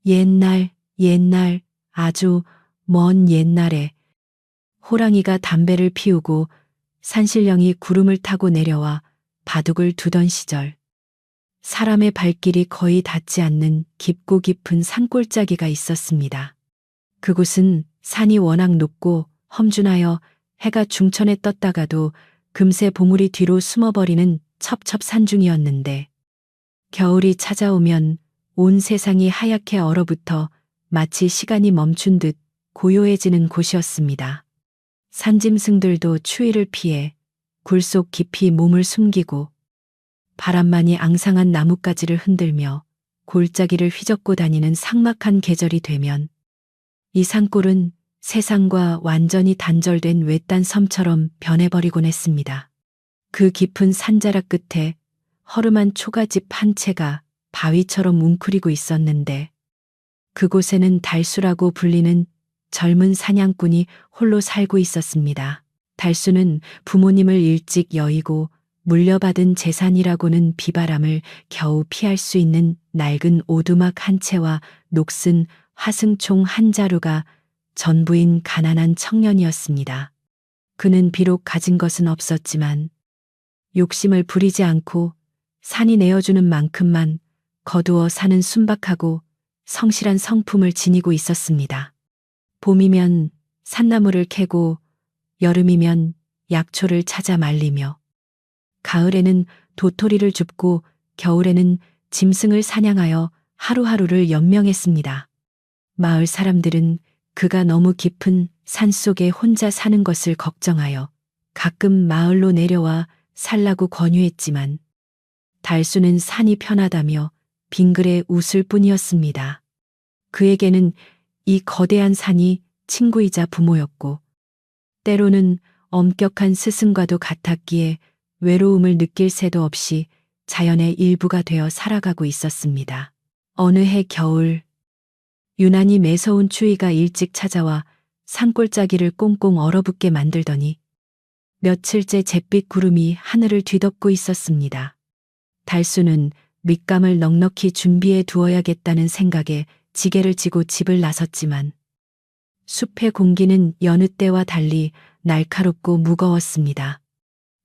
옛날, 옛날, 아주 먼 옛날에 호랑이가 담배를 피우고 산신령이 구름을 타고 내려와 바둑을 두던 시절. 사람의 발길이 거의 닿지 않는 깊고 깊은 산골짜기가 있었습니다. 그곳은 산이 워낙 높고 험준하여 해가 중천에 떴다가도 금세 보물이 뒤로 숨어버리는 첩첩산중이었는데 겨울이 찾아오면 온 세상이 하얗게 얼어붙어 마치 시간이 멈춘 듯 고요해지는 곳이었습니다. 산짐승들도 추위를 피해 굴속 깊이 몸을 숨기고 바람만이 앙상한 나뭇가지를 흔들며 골짜기를 휘젓고 다니는 삭막한 계절이 되면 이 산골은 세상과 완전히 단절된 외딴 섬처럼 변해버리곤 했습니다. 그 깊은 산자락 끝에 허름한 초가집 한 채가 바위처럼 웅크리고 있었는데 그곳에는 달수라고 불리는 젊은 사냥꾼이 홀로 살고 있었습니다. 달수는 부모님을 일찍 여의고 물려받은 재산이라고는 비바람을 겨우 피할 수 있는 낡은 오두막 한 채와 녹슨 화승총 한 자루가 전부인 가난한 청년이었습니다. 그는 비록 가진 것은 없었지만 욕심을 부리지 않고 산이 내어주는 만큼만 거두어 사는 순박하고 성실한 성품을 지니고 있었습니다. 봄이면 산나물을 캐고 여름이면 약초를 찾아 말리며 가을에는 도토리를 줍고 겨울에는 짐승을 사냥하여 하루하루를 연명했습니다. 마을 사람들은 그가 너무 깊은 산속에 혼자 사는 것을 걱정하여 가끔 마을로 내려와 살라고 권유했지만 달수는 산이 편하다며 빙그레 웃을 뿐이었습니다. 그에게는 이 거대한 산이 친구이자 부모였고 때로는 엄격한 스승과도 같았기에 외로움을 느낄 새도 없이 자연의 일부가 되어 살아가고 있었습니다. 어느 해 겨울 유난히 매서운 추위가 일찍 찾아와 산골짜기를 꽁꽁 얼어붙게 만들더니 며칠째 잿빛 구름이 하늘을 뒤덮고 있었습니다. 달수는 밑감을 넉넉히 준비해 두어야겠다는 생각에 지게를 지고 집을 나섰지만 숲의 공기는 여느 때와 달리 날카롭고 무거웠습니다.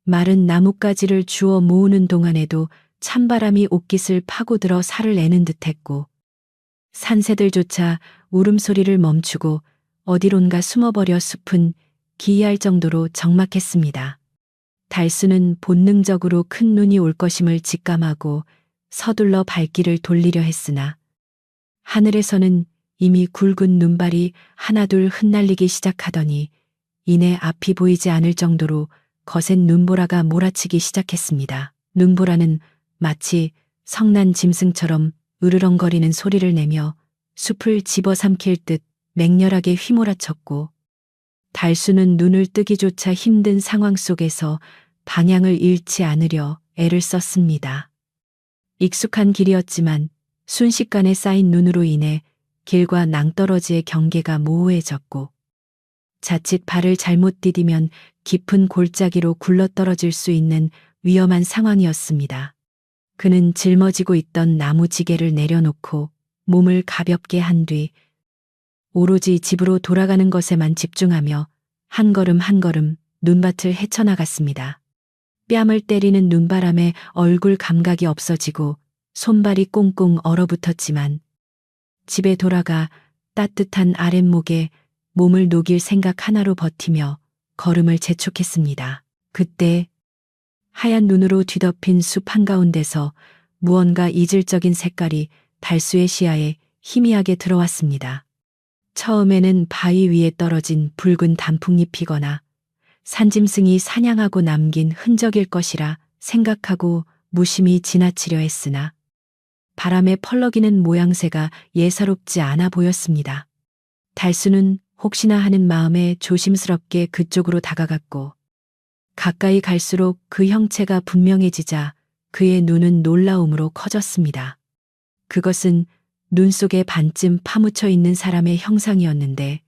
마른 나뭇가지를 주워 모으는 동안에도 찬바람이 옷깃을 파고들어 살을 내는 듯했고 산새들조차 울음소리를 멈추고 어디론가 숨어버려 숲은 기이할 정도로 적막했습니다. 달수는 본능적으로 큰 눈이 올 것임을 직감하고 서둘러 발길을 돌리려 했으나 하늘에서는 이미 굵은 눈발이 하나둘 흩날리기 시작하더니 이내 앞이 보이지 않을 정도로 거센 눈보라가 몰아치기 시작했습니다. 눈보라는 마치 성난 짐승처럼 으르렁거리는 소리를 내며 숲을 집어삼킬 듯 맹렬하게 휘몰아쳤고 달수는 눈을 뜨기조차 힘든 상황 속에서 방향을 잃지 않으려 애를 썼습니다. 익숙한 길이었지만 순식간에 쌓인 눈으로 인해 길과 낭떠러지의 경계가 모호해졌고 자칫 발을 잘못 디디면 깊은 골짜기로 굴러떨어질 수 있는 위험한 상황이었습니다. 그는 짊어지고 있던 나무 지게를 내려놓고 몸을 가볍게 한 뒤 오로지 집으로 돌아가는 것에만 집중하며 한 걸음 한 걸음 눈밭을 헤쳐나갔습니다. 뺨을 때리는 눈바람에 얼굴 감각이 없어지고 손발이 꽁꽁 얼어붙었지만 집에 돌아가 따뜻한 아랫목에 몸을 녹일 생각 하나로 버티며 걸음을 재촉했습니다. 그때 하얀 눈으로 뒤덮인 숲 한가운데서 무언가 이질적인 색깔이 달수의 시야에 희미하게 들어왔습니다. 처음에는 바위 위에 떨어진 붉은 단풍잎이거나 산짐승이 사냥하고 남긴 흔적일 것이라 생각하고 무심히 지나치려 했으나 바람에 펄럭이는 모양새가 예사롭지 않아 보였습니다. 달수는 혹시나 하는 마음에 조심스럽게 그쪽으로 다가갔고 가까이 갈수록 그 형체가 분명해지자 그의 눈은 놀라움으로 커졌습니다. 그것은 눈 속에 반쯤 파묻혀 있는 사람의 형상이었는데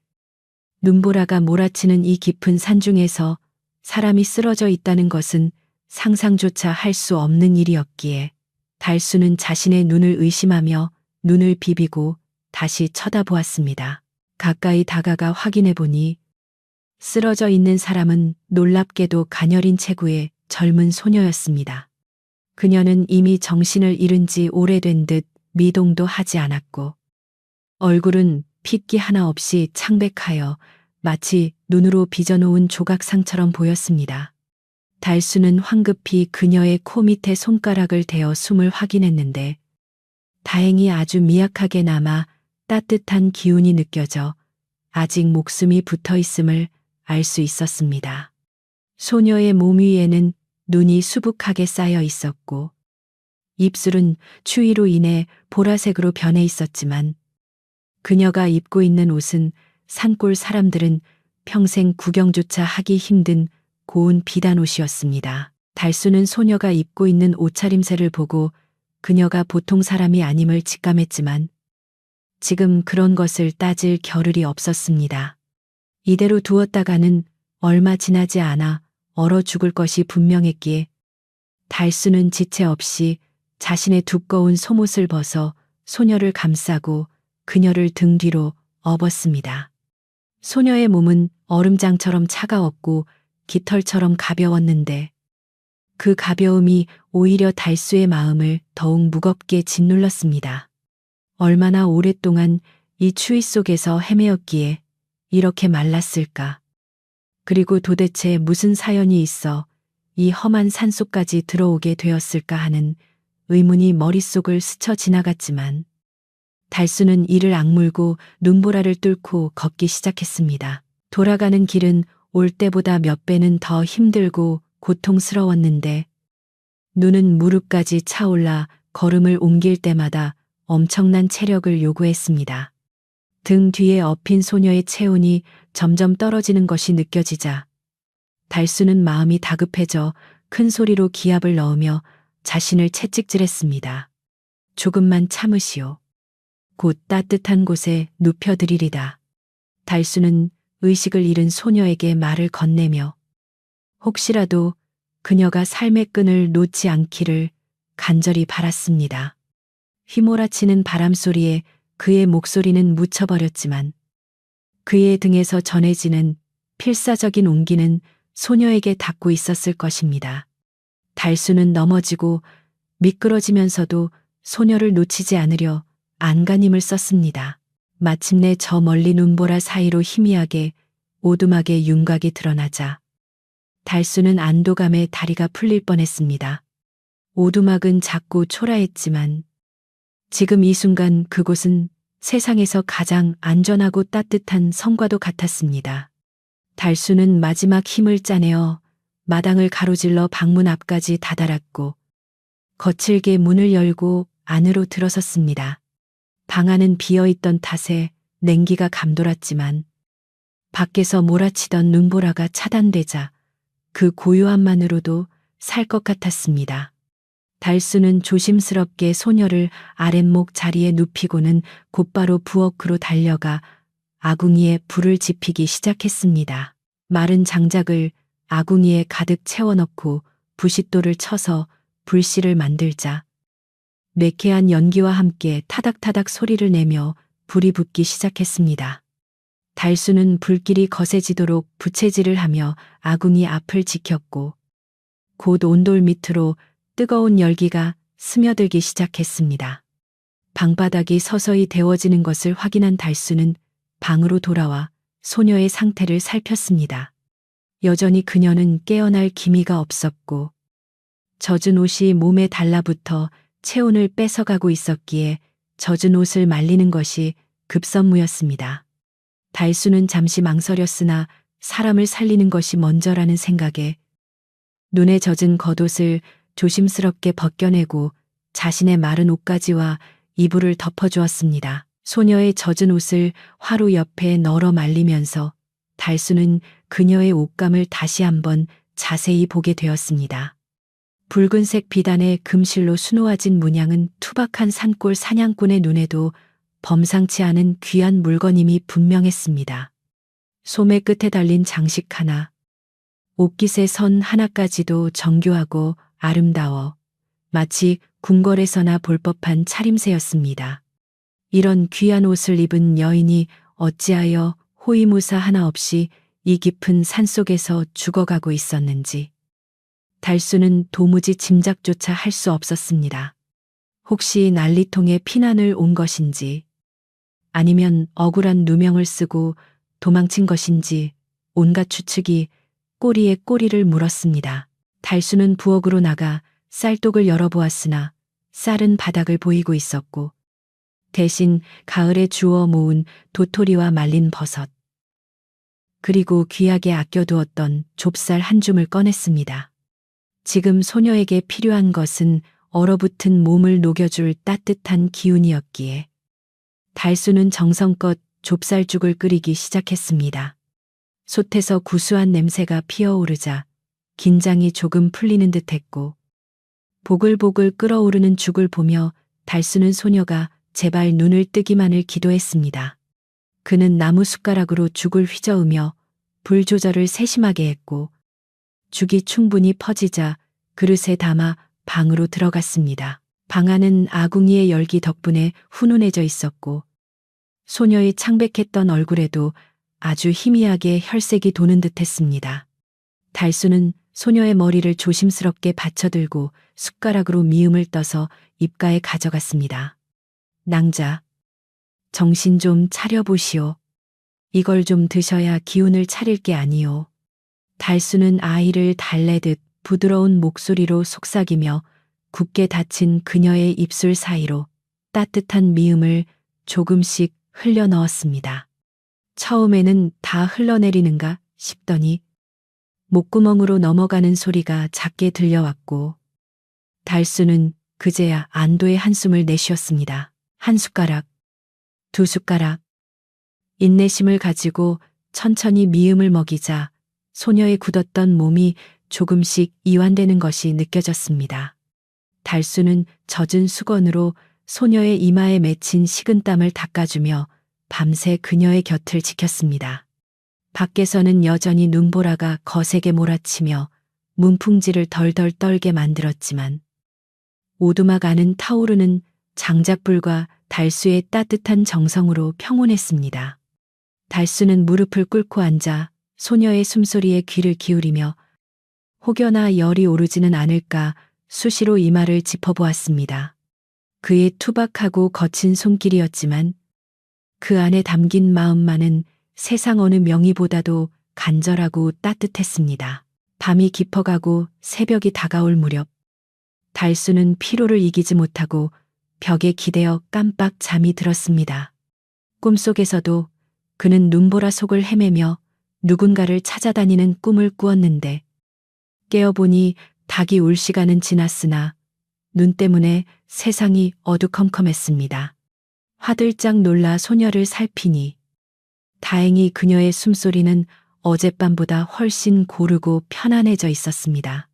눈보라가 몰아치는 이 깊은 산중에서 사람이 쓰러져 있다는 것은 상상조차 할 수 없는 일이었기에 달수는 자신의 눈을 의심하며 눈을 비비고 다시 쳐다보았습니다. 가까이 다가가 확인해 보니 쓰러져 있는 사람은 놀랍게도 가녀린 체구의 젊은 소녀였습니다. 그녀는 이미 정신을 잃은 지 오래된 듯 미동도 하지 않았고 얼굴은 핏기 하나 없이 창백하여 마치 눈으로 빚어놓은 조각상처럼 보였습니다. 달수는 황급히 그녀의 코 밑에 손가락을 대어 숨을 확인했는데 다행히 아주 미약하게 남아 따뜻한 기운이 느껴져 아직 목숨이 붙어 있음을 알 수 있었습니다. 소녀의 몸 위에는 눈이 수북하게 쌓여 있었고 입술은 추위로 인해 보라색으로 변해 있었지만 그녀가 입고 있는 옷은 산골 사람들은 평생 구경조차 하기 힘든 고운 비단 옷이었습니다. 달수는 소녀가 입고 있는 옷차림새를 보고 그녀가 보통 사람이 아님을 직감했지만 지금 그런 것을 따질 겨를이 없었습니다. 이대로 두었다가는 얼마 지나지 않아 얼어 죽을 것이 분명했기에 달수는 지체 없이 자신의 두꺼운 속옷을 벗어 소녀를 감싸고 그녀를 등 뒤로 업었습니다. 소녀의 몸은 얼음장처럼 차가웠고 깃털처럼 가벼웠는데 그 가벼움이 오히려 달수의 마음을 더욱 무겁게 짓눌렀습니다. 얼마나 오랫동안 이 추위 속에서 헤매었기에 이렇게 말랐을까? 그리고 도대체 무슨 사연이 있어 이 험한 산속까지 들어오게 되었을까 하는 의문이 머릿속을 스쳐 지나갔지만 달수는 이를 악물고 눈보라를 뚫고 걷기 시작했습니다. 돌아가는 길은 올 때보다 몇 배는 더 힘들고 고통스러웠는데 눈은 무릎까지 차올라 걸음을 옮길 때마다 엄청난 체력을 요구했습니다. 등 뒤에 엎인 소녀의 체온이 점점 떨어지는 것이 느껴지자 달수는 마음이 다급해져 큰 소리로 기합을 넣으며 자신을 채찍질했습니다. 조금만 참으시오. 곧 따뜻한 곳에 눕혀드리리다. 달수는 의식을 잃은 소녀에게 말을 건네며 혹시라도 그녀가 삶의 끈을 놓지 않기를 간절히 바랐습니다. 휘몰아치는 바람 소리에 그의 목소리는 묻혀버렸지만 그의 등에서 전해지는 필사적인 온기는 소녀에게 닿고 있었을 것입니다. 달수는 넘어지고 미끄러지면서도 소녀를 놓치지 않으려 안간힘을 썼습니다. 마침내 저 멀리 눈보라 사이로 희미하게 오두막의 윤곽이 드러나자 달수는 안도감에 다리가 풀릴 뻔했습니다. 오두막은 작고 초라했지만 지금 이 순간 그곳은 세상에서 가장 안전하고 따뜻한 성과도 같았습니다. 달수는 마지막 힘을 짜내어 마당을 가로질러 방문 앞까지 다다랐고 거칠게 문을 열고 안으로 들어섰습니다. 방 안은 비어있던 탓에 냉기가 감돌았지만 밖에서 몰아치던 눈보라가 차단되자 그 고요함만으로도 살 것 같았습니다. 달수는 조심스럽게 소녀를 아랫목 자리에 눕히고는 곧바로 부엌으로 달려가 아궁이에 불을 지피기 시작했습니다. 마른 장작을 아궁이에 가득 채워넣고 부싯돌을 쳐서 불씨를 만들자 매캐한 연기와 함께 타닥타닥 소리를 내며 불이 붙기 시작했습니다. 달수는 불길이 거세지도록 부채질을 하며 아궁이 앞을 지켰고 곧 온돌 밑으로 뜨거운 열기가 스며들기 시작했습니다. 방바닥이 서서히 데워지는 것을 확인한 달수는 방으로 돌아와 소녀의 상태를 살폈습니다. 여전히 그녀는 깨어날 기미가 없었고 젖은 옷이 몸에 달라붙어 체온을 뺏어가고 있었기에 젖은 옷을 말리는 것이 급선무였습니다. 달수는 잠시 망설였으나 사람을 살리는 것이 먼저라는 생각에 눈에 젖은 겉옷을 조심스럽게 벗겨내고 자신의 마른 옷가지와 이불을 덮어주었습니다. 소녀의 젖은 옷을 화로 옆에 널어 말리면서 달수는 그녀의 옷감을 다시 한번 자세히 보게 되었습니다. 붉은색 비단의 금실로 수놓아진 문양은 투박한 산골 사냥꾼의 눈에도 범상치 않은 귀한 물건임이 분명했습니다. 소매 끝에 달린 장식 하나, 옷깃의 선 하나까지도 정교하고 아름다워 마치 궁궐에서나 볼 법한 차림새였습니다. 이런 귀한 옷을 입은 여인이 어찌하여 호위무사 하나 없이 이 깊은 산속에서 죽어가고 있었는지 달수는 도무지 짐작조차 할 수 없었습니다. 혹시 난리통에 피난을 온 것인지 아니면 억울한 누명을 쓰고 도망친 것인지 온갖 추측이 꼬리에 꼬리를 물었습니다. 달수는 부엌으로 나가 쌀독을 열어보았으나 쌀은 바닥을 보이고 있었고 대신 가을에 주워 모은 도토리와 말린 버섯 그리고 귀하게 아껴두었던 좁쌀 한 줌을 꺼냈습니다. 지금 소녀에게 필요한 것은 얼어붙은 몸을 녹여줄 따뜻한 기운이었기에 달수는 정성껏 좁쌀죽을 끓이기 시작했습니다. 솥에서 구수한 냄새가 피어오르자 긴장이 조금 풀리는 듯했고 보글보글 끓어오르는 죽을 보며 달수는 소녀가 제발 눈을 뜨기만을 기도했습니다. 그는 나무 숟가락으로 죽을 휘저으며 불 조절을 세심하게 했고 죽이 충분히 퍼지자 그릇에 담아 방으로 들어갔습니다. 방 안은 아궁이의 열기 덕분에 훈훈해져 있었고 소녀의 창백했던 얼굴에도 아주 희미하게 혈색이 도는 듯했습니다. 달수는 소녀의 머리를 조심스럽게 받쳐들고 숟가락으로 미음을 떠서 입가에 가져갔습니다. 낭자, 정신 좀 차려보시오. 이걸 좀 드셔야 기운을 차릴 게 아니오. 달수는 아이를 달래듯 부드러운 목소리로 속삭이며 굳게 닫힌 그녀의 입술 사이로 따뜻한 미음을 조금씩 흘려 넣었습니다. 처음에는 다 흘러내리는가 싶더니 목구멍으로 넘어가는 소리가 작게 들려왔고 달수는 그제야 안도의 한숨을 내쉬었습니다. 한 숟가락, 두 숟가락. 인내심을 가지고 천천히 미음을 먹이자 소녀의 굳었던 몸이 조금씩 이완되는 것이 느껴졌습니다. 달수는 젖은 수건으로 소녀의 이마에 맺힌 식은땀을 닦아주며 밤새 그녀의 곁을 지켰습니다. 밖에서는 여전히 눈보라가 거세게 몰아치며 문풍지를 덜덜 떨게 만들었지만 오두막 안은 타오르는 장작불과 달수의 따뜻한 정성으로 평온했습니다. 달수는 무릎을 꿇고 앉아 소녀의 숨소리에 귀를 기울이며 혹여나 열이 오르지는 않을까 수시로 이마를 짚어보았습니다. 그의 투박하고 거친 손길이었지만 그 안에 담긴 마음만은 세상 어느 명의보다도 간절하고 따뜻했습니다. 밤이 깊어가고 새벽이 다가올 무렵 달수는 피로를 이기지 못하고 벽에 기대어 깜빡 잠이 들었습니다. 꿈속에서도 그는 눈보라 속을 헤매며 누군가를 찾아다니는 꿈을 꾸었는데 깨어보니 닭이 울 시간은 지났으나 눈 때문에 세상이 어두컴컴했습니다. 화들짝 놀라 소녀를 살피니 다행히 그녀의 숨소리는 어젯밤보다 훨씬 고르고 편안해져 있었습니다.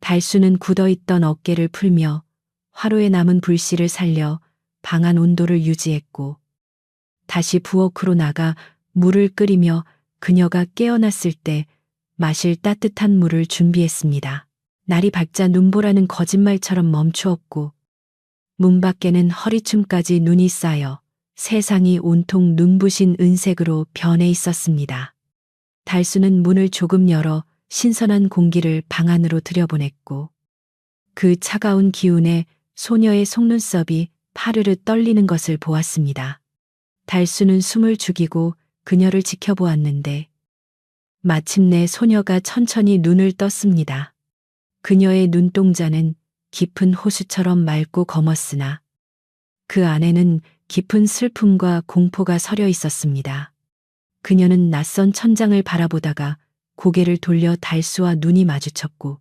달수는 굳어있던 어깨를 풀며 화로에 남은 불씨를 살려 방 안 온도를 유지했고 다시 부엌으로 나가 물을 끓이며 그녀가 깨어났을 때 마실 따뜻한 물을 준비했습니다. 날이 밝자 눈보라는 거짓말처럼 멈추었고 문 밖에는 허리춤까지 눈이 쌓여 세상이 온통 눈부신 은색으로 변해 있었습니다. 달수는 문을 조금 열어 신선한 공기를 방 안으로 들여보냈고 그 차가운 기운에 소녀의 속눈썹이 파르르 떨리는 것을 보았습니다. 달수는 숨을 죽이고 그녀를 지켜보았는데 마침내 소녀가 천천히 눈을 떴습니다. 그녀의 눈동자는 깊은 호수처럼 맑고 검었으나 그 안에는 깊은 슬픔과 공포가 서려 있었습니다. 그녀는 낯선 천장을 바라보다가 고개를 돌려 달수와 눈이 마주쳤고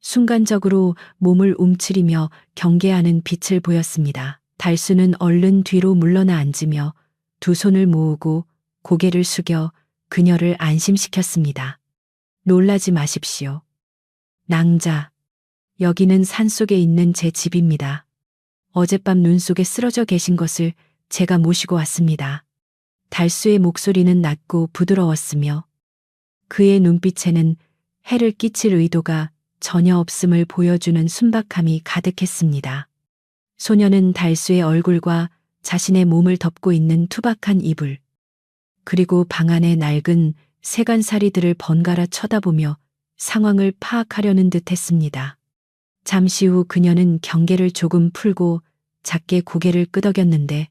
순간적으로 몸을 움츠리며 경계하는 빛을 보였습니다. 달수는 얼른 뒤로 물러나 앉으며 두 손을 모으고 고개를 숙여 그녀를 안심시켰습니다. 놀라지 마십시오. 낭자, 여기는 산속에 있는 제 집입니다. 어젯밤 눈 속에 쓰러져 계신 것을 제가 모시고 왔습니다. 달수의 목소리는 낮고 부드러웠으며 그의 눈빛에는 해를 끼칠 의도가 전혀 없음을 보여주는 순박함이 가득했습니다. 소녀는 달수의 얼굴과 자신의 몸을 덮고 있는 투박한 이불, 그리고 방 안의 낡은 세간살이들을 번갈아 쳐다보며 상황을 파악하려는 듯 했습니다. 잠시 후 그녀는 경계를 조금 풀고 작게 고개를 끄덕였는데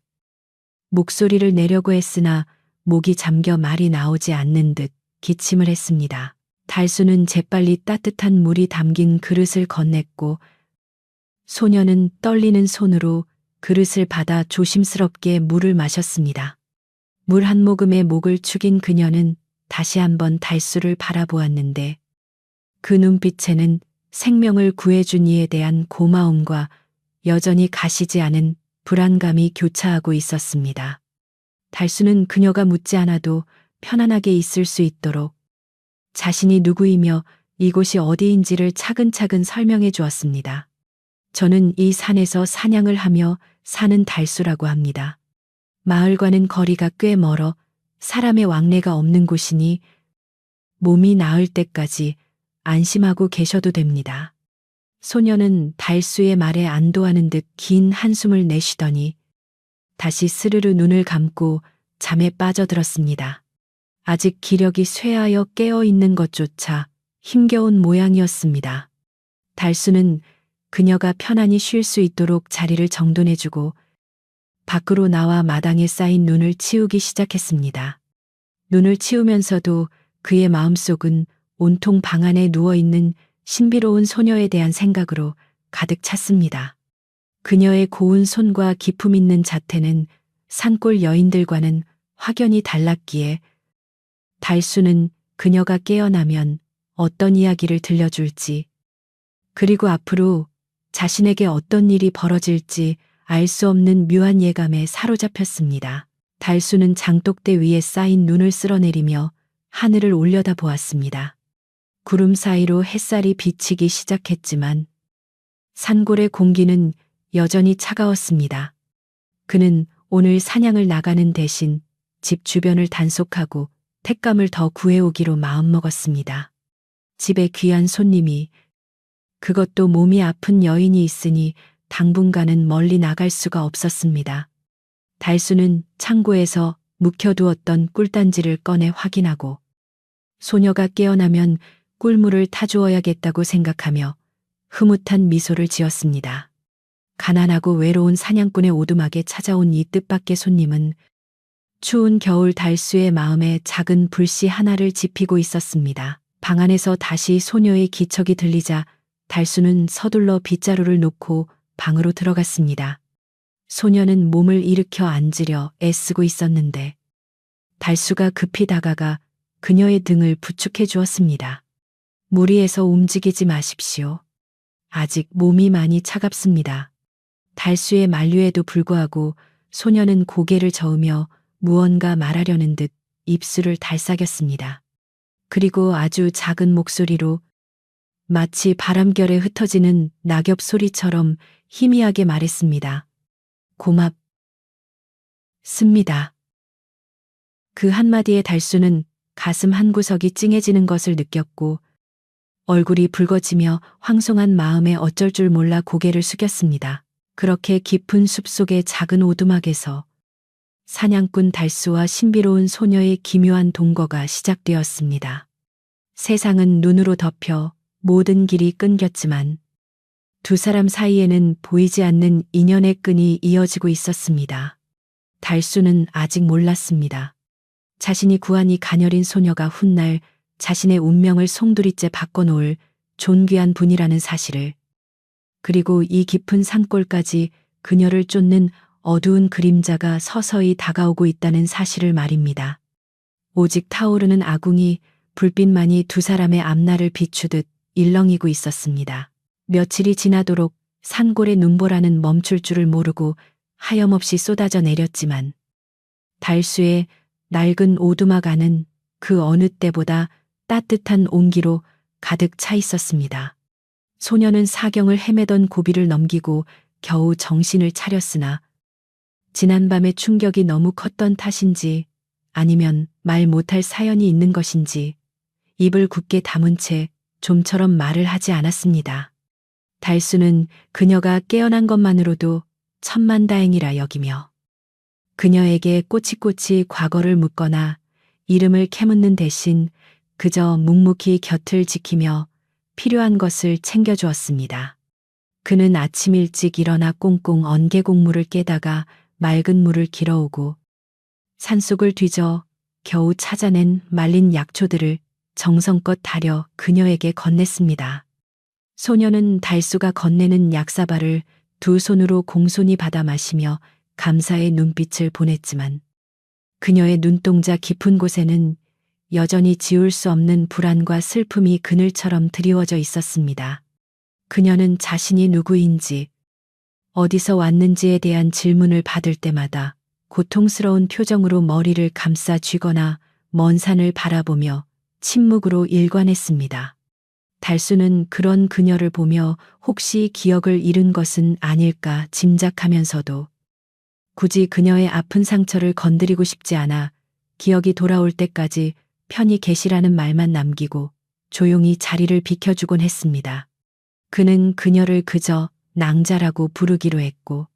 목소리를 내려고 했으나 목이 잠겨 말이 나오지 않는 듯 기침을 했습니다. 달수는 재빨리 따뜻한 물이 담긴 그릇을 건넸고 소녀는 떨리는 손으로 그릇을 받아 조심스럽게 물을 마셨습니다. 물 한 모금에 목을 축인 그녀는 다시 한번 달수를 바라보았는데 그 눈빛에는 생명을 구해준 이에 대한 고마움과 여전히 가시지 않은 불안감이 교차하고 있었습니다. 달수는 그녀가 묻지 않아도 편안하게 있을 수 있도록 자신이 누구이며 이곳이 어디인지를 차근차근 설명해 주었습니다. 저는 이 산에서 사냥을 하며 사는 달수라고 합니다. 마을과는 거리가 꽤 멀어 사람의 왕래가 없는 곳이니 몸이 나을 때까지 안심하고 계셔도 됩니다. 소녀는 달수의 말에 안도하는 듯 긴 한숨을 내쉬더니 다시 스르르 눈을 감고 잠에 빠져들었습니다. 아직 기력이 쇠하여 깨어 있는 것조차 힘겨운 모양이었습니다. 달수는 그녀가 편안히 쉴 수 있도록 자리를 정돈해주고 밖으로 나와 마당에 쌓인 눈을 치우기 시작했습니다. 눈을 치우면서도 그의 마음속은 온통 방 안에 누워있는 신비로운 소녀에 대한 생각으로 가득 찼습니다. 그녀의 고운 손과 기품 있는 자태는 산골 여인들과는 확연히 달랐기에 달수는 그녀가 깨어나면 어떤 이야기를 들려줄지, 그리고 앞으로 자신에게 어떤 일이 벌어질지 알 수 없는 묘한 예감에 사로잡혔습니다. 달수는 장독대 위에 쌓인 눈을 쓸어내리며 하늘을 올려다 보았습니다. 구름 사이로 햇살이 비치기 시작했지만 산골의 공기는 여전히 차가웠습니다. 그는 오늘 사냥을 나가는 대신 집 주변을 단속하고 택감을 더 구해오기로 마음먹었습니다. 집에 귀한 손님이, 그것도 몸이 아픈 여인이 있으니 당분간은 멀리 나갈 수가 없었습니다. 달수는 창고에서 묵혀두었던 꿀단지를 꺼내 확인하고 소녀가 깨어나면 꿀물을 타주어야겠다고 생각하며 흐뭇한 미소를 지었습니다. 가난하고 외로운 사냥꾼의 오두막에 찾아온 이 뜻밖의 손님은 추운 겨울 달수의 마음에 작은 불씨 하나를 지피고 있었습니다. 방 안에서 다시 소녀의 기척이 들리자 달수는 서둘러 빗자루를 놓고 방으로 들어갔습니다. 소녀는 몸을 일으켜 앉으려 애쓰고 있었는데 달수가 급히 다가가 그녀의 등을 부축해 주었습니다. 무리해서 움직이지 마십시오. 아직 몸이 많이 차갑습니다. 달수의 만류에도 불구하고 소녀는 고개를 저으며 무언가 말하려는 듯 입술을 달싹였습니다. 그리고 아주 작은 목소리로 마치 바람결에 흩어지는 낙엽 소리처럼 희미하게 말했습니다. 고맙습니다. 그 한마디에 달수는 가슴 한구석이 찡해지는 것을 느꼈고 얼굴이 붉어지며 황송한 마음에 어쩔 줄 몰라 고개를 숙였습니다. 그렇게 깊은 숲속의 작은 오두막에서 사냥꾼 달수와 신비로운 소녀의 기묘한 동거가 시작되었습니다. 세상은 눈으로 덮여 모든 길이 끊겼지만 두 사람 사이에는 보이지 않는 인연의 끈이 이어지고 있었습니다. 달수는 아직 몰랐습니다. 자신이 구한 이 가녀린 소녀가 훗날 자신의 운명을 송두리째 바꿔놓을 존귀한 분이라는 사실을, 그리고 이 깊은 산골까지 그녀를 쫓는 어두운 그림자가 서서히 다가오고 있다는 사실을 말입니다. 오직 타오르는 아궁이 불빛만이 두 사람의 앞날을 비추듯 일렁이고 있었습니다. 며칠이 지나도록 산골의 눈보라는 멈출 줄을 모르고 하염없이 쏟아져 내렸지만 달수의 낡은 오두막 안은 그 어느 때보다 따뜻한 온기로 가득 차 있었습니다. 소녀는 사경을 헤매던 고비를 넘기고 겨우 정신을 차렸으나 지난밤의 충격이 너무 컸던 탓인지 아니면 말 못할 사연이 있는 것인지 입을 굳게 다문 채 좀처럼 말을 하지 않았습니다. 달수는 그녀가 깨어난 것만으로도 천만다행이라 여기며 그녀에게 꼬치꼬치 과거를 묻거나 이름을 캐묻는 대신 그저 묵묵히 곁을 지키며 필요한 것을 챙겨주었습니다. 그는 아침 일찍 일어나 꽁꽁 언개 곡물을 깨다가 맑은 물을 길어오고 산속을 뒤져 겨우 찾아낸 말린 약초들을 정성껏 다려 그녀에게 건넸습니다. 소녀는 달수가 건네는 약사발을 두 손으로 공손히 받아 마시며 감사의 눈빛을 보냈지만 그녀의 눈동자 깊은 곳에는 여전히 지울 수 없는 불안과 슬픔이 그늘처럼 드리워져 있었습니다. 그녀는 자신이 누구인지, 어디서 왔는지에 대한 질문을 받을 때마다 고통스러운 표정으로 머리를 감싸 쥐거나 먼 산을 바라보며 침묵으로 일관했습니다. 달수는 그런 그녀를 보며 혹시 기억을 잃은 것은 아닐까 짐작하면서도 굳이 그녀의 아픈 상처를 건드리고 싶지 않아 기억이 돌아올 때까지 편히 계시라는 말만 남기고 조용히 자리를 비켜주곤 했습니다. 그는 그녀를 그저 낭자라고 부르기로 했고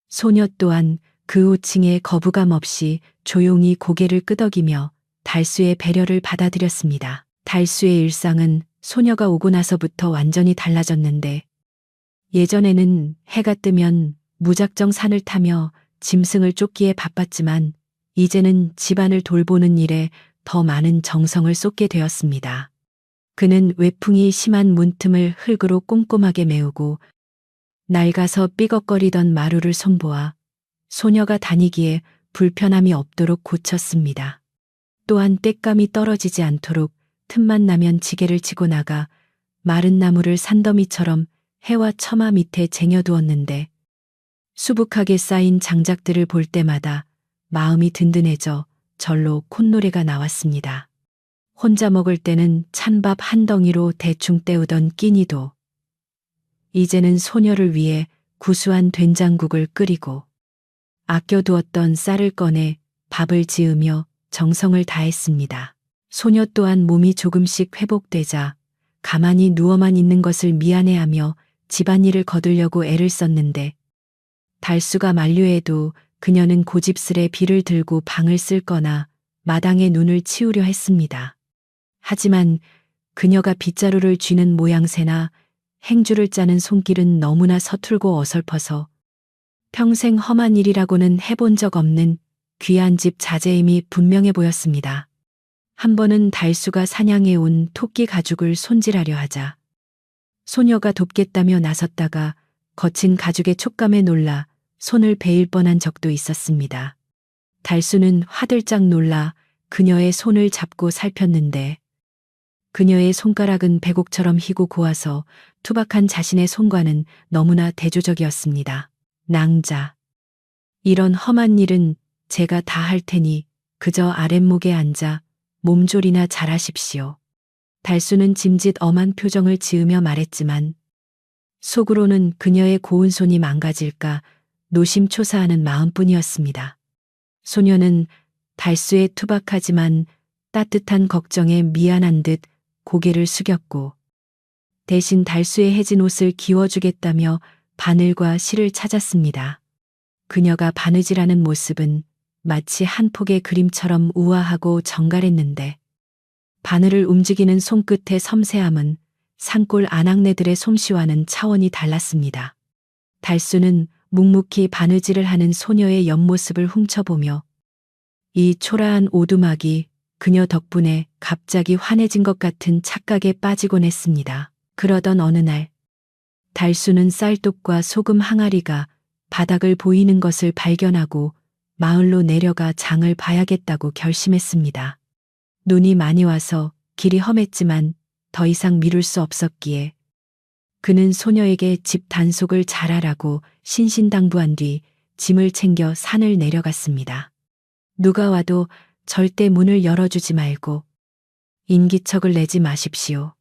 소녀 또한 그 호칭에 거부감 없이 조용히 고개를 끄덕이며 달수의 배려를 받아들였습니다. 달수의 일상은 소녀가 오고 나서부터 완전히 달라졌는데 예전에는 해가 뜨면 무작정 산을 타며 짐승을 쫓기에 바빴지만 이제는 집안을 돌보는 일에 더 많은 정성을 쏟게 되었습니다. 그는 외풍이 심한 문틈을 흙으로 꼼꼼하게 메우고 낡아서 삐걱거리던 마루를 손보아 소녀가 다니기에 불편함이 없도록 고쳤습니다. 또한 땔감이 떨어지지 않도록 틈만 나면 지게를 치고 나가 마른 나무를 산더미처럼 해와 처마 밑에 쟁여두었는데 수북하게 쌓인 장작들을 볼 때마다 마음이 든든해져 절로 콧노래가 나왔습니다. 혼자 먹을 때는 찬밥 한 덩이로 대충 때우던 끼니도 이제는 소녀를 위해 구수한 된장국을 끓이고 아껴두었던 쌀을 꺼내 밥을 지으며 정성을 다했습니다. 소녀 또한 몸이 조금씩 회복되자 가만히 누워만 있는 것을 미안해하며 집안일을 거두려고 애를 썼는데 달수가 만류해도 그녀는 고집스레 비를 들고 방을 쓸거나 마당에 눈을 치우려 했습니다. 하지만 그녀가 빗자루를 쥐는 모양새나 행주를 짜는 손길은 너무나 서툴고 어설퍼서 평생 험한 일이라고는 해본 적 없는 귀한 집 자제임이 분명해 보였습니다. 한 번은 달수가 사냥해 온 토끼 가죽을 손질하려 하자 소녀가 돕겠다며 나섰다가 거친 가죽의 촉감에 놀라 손을 베일 뻔한 적도 있었습니다. 달수는 화들짝 놀라 그녀의 손을 잡고 살폈는데 그녀의 손가락은 백옥처럼 희고 고와서 투박한 자신의 손과는 너무나 대조적이었습니다. 낭자. 이런 험한 일은 제가 다 할 테니 그저 아랫목에 앉아 몸조리나 잘하십시오. 달수는 짐짓 엄한 표정을 지으며 말했지만 속으로는 그녀의 고운 손이 망가질까 노심초사하는 마음뿐이었습니다. 소녀는 달수의 투박하지만 따뜻한 걱정에 미안한 듯 고개를 숙였고 대신 달수의 해진 옷을 기워주겠다며 바늘과 실을 찾았습니다. 그녀가 바느질하는 모습은 마치 한 폭의 그림처럼 우아하고 정갈했는데 바늘을 움직이는 손끝의 섬세함은 산골 아낙네들의 솜씨와는 차원이 달랐습니다. 달수는 묵묵히 바느질을 하는 소녀의 옆모습을 훔쳐보며 이 초라한 오두막이 그녀 덕분에 갑자기 환해진 것 같은 착각에 빠지곤 했습니다. 그러던 어느 날 달수는 쌀독과 소금 항아리가 바닥을 보이는 것을 발견하고 마을로 내려가 장을 봐야겠다고 결심했습니다. 눈이 많이 와서 길이 험했지만 더 이상 미룰 수 없었기에 그는 소녀에게 집 단속을 잘하라고 신신당부한 뒤 짐을 챙겨 산을 내려갔습니다. 누가 와도 절대 문을 열어주지 말고 인기척을 내지 마십시오.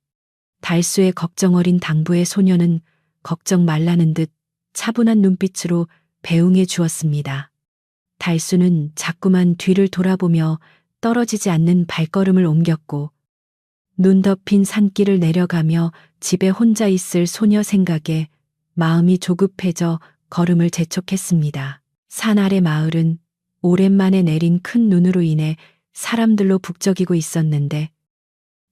달수의 걱정 어린 당부에 소녀는 걱정 말라는 듯 차분한 눈빛으로 배웅해 주었습니다. 달수는 자꾸만 뒤를 돌아보며 떨어지지 않는 발걸음을 옮겼고 눈 덮인 산길을 내려가며 집에 혼자 있을 소녀 생각에 마음이 조급해져 걸음을 재촉했습니다. 산 아래 마을은 오랜만에 내린 큰 눈으로 인해 사람들로 북적이고 있었는데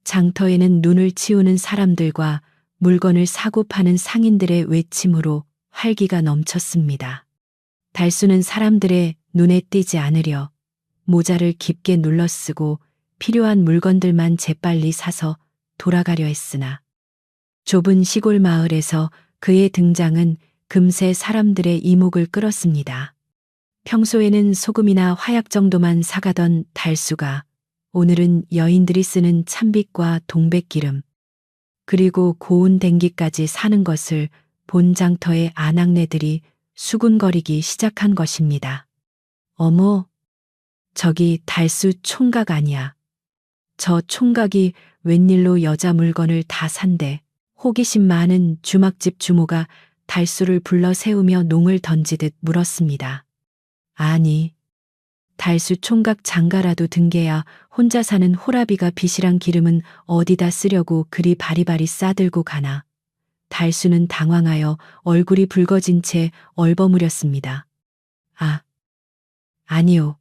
장터에는 눈을 치우는 사람들과 물건을 사고 파는 상인들의 외침으로 활기가 넘쳤습니다. 달수는 사람들의 눈에 띄지 않으려 모자를 깊게 눌러쓰고 필요한 물건들만 재빨리 사서 돌아가려 했으나 좁은 시골 마을에서 그의 등장은 금세 사람들의 이목을 끌었습니다. 평소에는 소금이나 화약 정도만 사가던 달수가 오늘은 여인들이 쓰는 참빗과 동백기름 그리고 고운 댕기까지 사는 것을 본 장터의 아낙네들이 수군거리기 시작한 것입니다. 어머, 저기 달수 총각 아니야. 저 총각이 웬일로 여자 물건을 다 산대. 호기심 많은 주막집 주모가 달수를 불러 세우며 농을 던지듯 물었습니다. 아니, 달수 총각 장가라도 든게야 혼자 사는 호라비가 빚이랑 기름은 어디다 쓰려고 그리 바리바리 싸들고 가나. 달수는 당황하여 얼굴이 붉어진 채 얼버무렸습니다. 아, 아니요.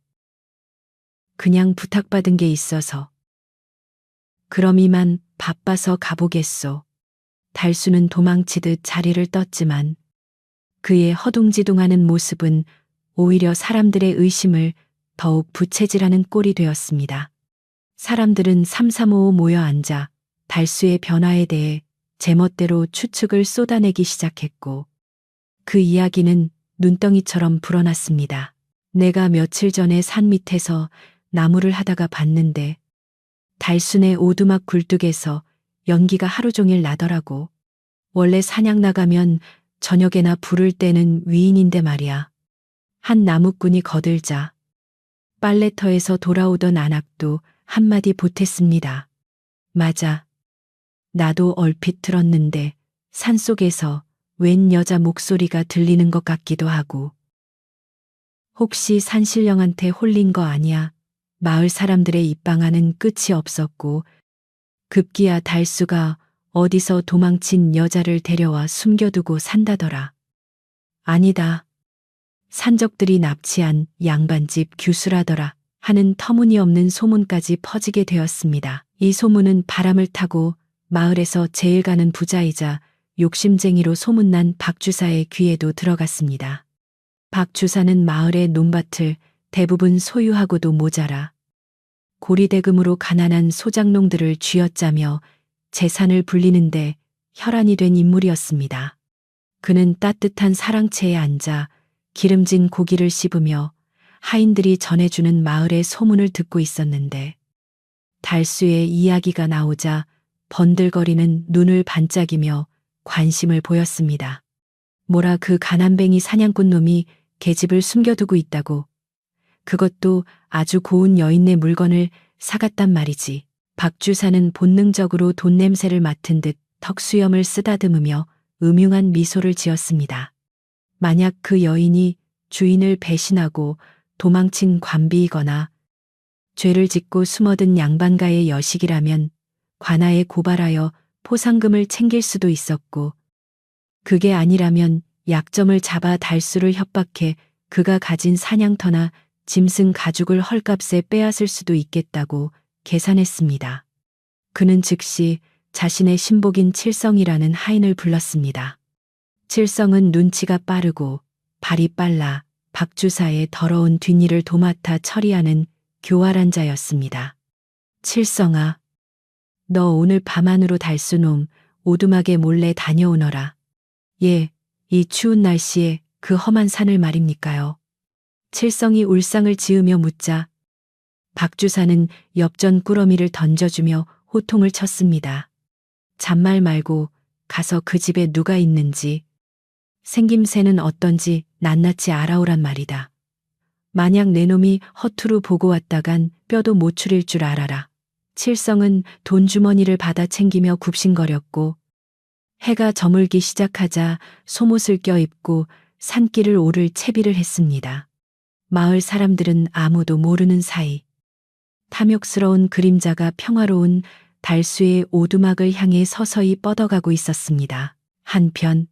그냥 부탁받은 게 있어서. 그럼 이만 바빠서 가보겠소. 달수는 도망치듯 자리를 떴지만 그의 허둥지둥하는 모습은 오히려 사람들의 의심을 더욱 부채질하는 꼴이 되었습니다. 사람들은 삼삼오오 모여 앉아 달수의 변화에 대해 제멋대로 추측을 쏟아내기 시작했고 그 이야기는 눈덩이처럼 불어났습니다. 내가 며칠 전에 산 밑에서 나무를 하다가 봤는데 달순의 오두막 굴뚝에서 연기가 하루 종일 나더라고. 원래 사냥 나가면 저녁에나 불을 때는 위인인데 말이야. 한 나무꾼이 거들자 빨래터에서 돌아오던 안악도 한마디 보탰습니다. 맞아. 나도 얼핏 들었는데 산속에서 웬 여자 목소리가 들리는 것 같기도 하고. 혹시 산신령한테 홀린 거 아니야? 마을 사람들의 입방아는 끝이 없었고 급기야 달수가 어디서 도망친 여자를 데려와 숨겨두고 산다더라. 아니다. 산적들이 납치한 양반집 규수라더라 하는 터무니없는 소문까지 퍼지게 되었습니다. 이 소문은 바람을 타고 마을에서 제일 가는 부자이자 욕심쟁이로 소문난 박 주사의 귀에도 들어갔습니다. 박 주사는 마을의 논밭을 대부분 소유하고도 모자라 고리대금으로 가난한 소작농들을 쥐어짜며 재산을 불리는데 혈안이 된 인물이었습니다. 그는 따뜻한 사랑채에 앉아 기름진 고기를 씹으며 하인들이 전해주는 마을의 소문을 듣고 있었는데 달수의 이야기가 나오자 번들거리는 눈을 반짝이며 관심을 보였습니다. 뭐라 그 가난뱅이 사냥꾼 놈이 계집을 숨겨두고 있다고. 그것도 아주 고운 여인네 물건을 사갔단 말이지. 박 주사는 본능적으로 돈 냄새를 맡은 듯 턱수염을 쓰다듬으며 음흉한 미소를 지었습니다. 만약 그 여인이 주인을 배신하고 도망친 관비이거나 죄를 짓고 숨어든 양반가의 여식이라면 관아에 고발하여 포상금을 챙길 수도 있었고 그게 아니라면 약점을 잡아 달수를 협박해 그가 가진 사냥터나 짐승 가죽을 헐값에 빼앗을 수도 있겠다고 계산했습니다. 그는 즉시 자신의 신복인 칠성이라는 하인을 불렀습니다. 칠성은 눈치가 빠르고 발이 빨라 박 주사의 더러운 뒷일을 도맡아 처리하는 교활한 자였습니다. 칠성아, 너 오늘 밤 안으로 달수놈 오두막에 몰래 다녀오너라. 예, 이 추운 날씨에 그 험한 산을 말입니까요? 칠성이 울상을 지으며 묻자 박 주사는 엽전 꾸러미를 던져주며 호통을 쳤습니다. 잔말 말고 가서 그 집에 누가 있는지 생김새는 어떤지 낱낱이 알아오란 말이다. 만약 내 놈이 허투루 보고 왔다간 뼈도 못 추릴 줄 알아라. 칠성은 돈주머니를 받아 챙기며 굽신거렸고 해가 저물기 시작하자 속옷을 껴입고 산길을 오를 채비를 했습니다. 마을 사람들은 아무도 모르는 사이 탐욕스러운 그림자가 평화로운 달수의 오두막을 향해 서서히 뻗어가고 있었습니다. 한편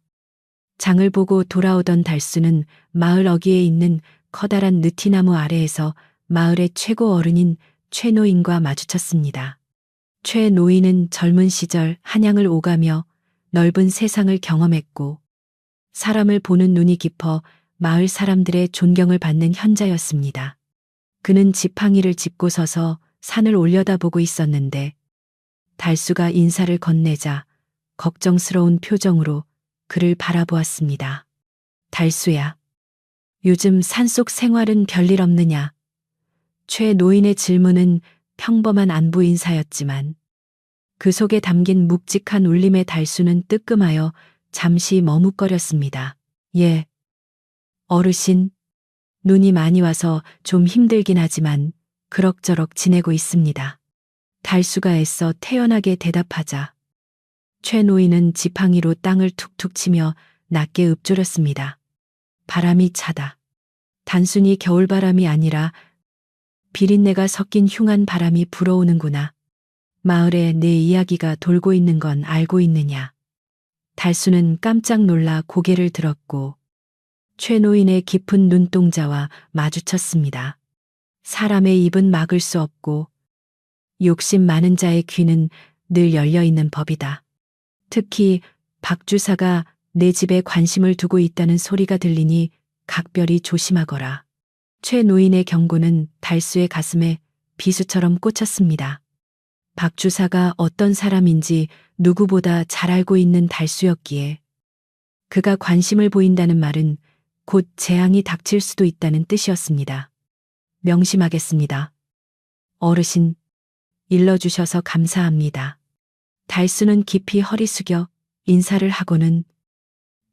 장을 보고 돌아오던 달수는 마을 어귀에 있는 커다란 느티나무 아래에서 마을의 최고 어른인 최 노인과 마주쳤습니다. 최 노인은 젊은 시절 한양을 오가며 넓은 세상을 경험했고 사람을 보는 눈이 깊어 마을 사람들의 존경을 받는 현자였습니다. 그는 지팡이를 짚고 서서 산을 올려다보고 있었는데 달수가 인사를 건네자 걱정스러운 표정으로 그를 바라보았습니다. 달수야, 요즘 산속 생활은 별일 없느냐? 최 노인의 질문은 평범한 안부 인사였지만 그 속에 담긴 묵직한 울림의 달수는 뜨끔하여 잠시 머뭇거렸습니다. 예, 어르신, 눈이 많이 와서 좀 힘들긴 하지만 그럭저럭 지내고 있습니다. 달수가 애써 태연하게 대답하자 최 노인은 지팡이로 땅을 툭툭 치며 낮게 읊조렸습니다. 바람이 차다. 단순히 겨울바람이 아니라 비린내가 섞인 흉한 바람이 불어오는구나. 마을에 내 이야기가 돌고 있는 건 알고 있느냐. 달수는 깜짝 놀라 고개를 들었고 최 노인의 깊은 눈동자와 마주쳤습니다. 사람의 입은 막을 수 없고 욕심 많은 자의 귀는 늘 열려 있는 법이다. 특히 박 주사가 내 집에 관심을 두고 있다는 소리가 들리니 각별히 조심하거라. 최 노인의 경고는 달수의 가슴에 비수처럼 꽂혔습니다. 박 주사가 어떤 사람인지 누구보다 잘 알고 있는 달수였기에 그가 관심을 보인다는 말은 곧 재앙이 닥칠 수도 있다는 뜻이었습니다. 명심하겠습니다. 어르신, 일러주셔서 감사합니다. 달수는 깊이 허리 숙여 인사를 하고는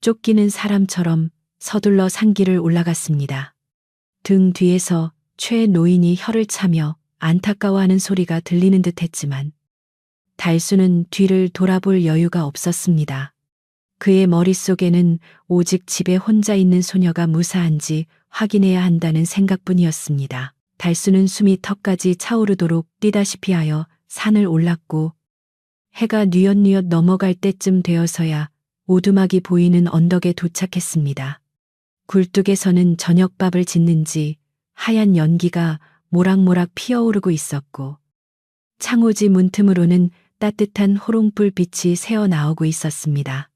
쫓기는 사람처럼 서둘러 산길을 올라갔습니다. 등 뒤에서 최 노인이 혀를 차며 안타까워하는 소리가 들리는 듯 했지만 달수는 뒤를 돌아볼 여유가 없었습니다. 그의 머릿속에는 오직 집에 혼자 있는 소녀가 무사한지 확인해야 한다는 생각뿐이었습니다. 달수는 숨이 턱까지 차오르도록 뛰다시피 하여 산을 올랐고 해가 뉘엿뉘엿 넘어갈 때쯤 되어서야 오두막이 보이는 언덕에 도착했습니다. 굴뚝에서는 저녁밥을 짓는지 하얀 연기가 모락모락 피어오르고 있었고 창호지 문틈으로는 따뜻한 호롱불 빛이 새어나오고 있었습니다.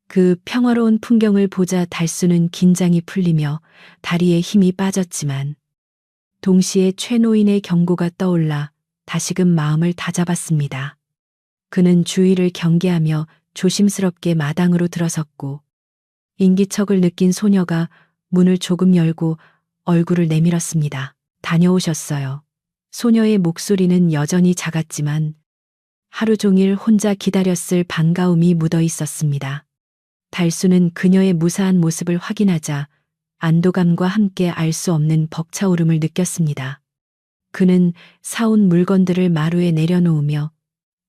그 평화로운 풍경을 보자 달수는 긴장이 풀리며 다리에 힘이 빠졌지만 동시에 최 노인의 경고가 떠올라 다시금 마음을 다잡았습니다. 그는 주위를 경계하며 조심스럽게 마당으로 들어섰고 인기척을 느낀 소녀가 문을 조금 열고 얼굴을 내밀었습니다. 다녀오셨어요. 소녀의 목소리는 여전히 작았지만 하루 종일 혼자 기다렸을 반가움이 묻어 있었습니다. 달수는 그녀의 무사한 모습을 확인하자 안도감과 함께 알 수 없는 벅차오름을 느꼈습니다. 그는 사온 물건들을 마루에 내려놓으며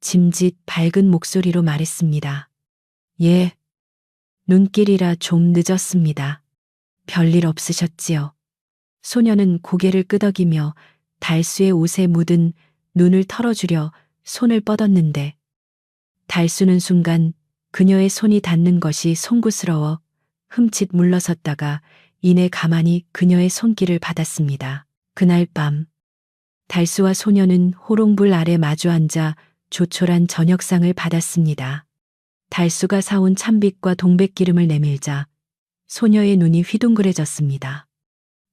짐짓 밝은 목소리로 말했습니다. 예, 눈길이라 좀 늦었습니다. 별일 없으셨지요? 소녀는 고개를 끄덕이며 달수의 옷에 묻은 눈을 털어주려 손을 뻗었는데 달수는 순간 그녀의 손이 닿는 것이 송구스러워 흠칫 물러섰다가 이내 가만히 그녀의 손길을 받았습니다. 그날 밤 달수와 소녀는 호롱불 아래 마주 앉아 조촐한 저녁상을 받았습니다. 달수가 사온 참빗과 동백기름을 내밀자 소녀의 눈이 휘둥그레졌습니다.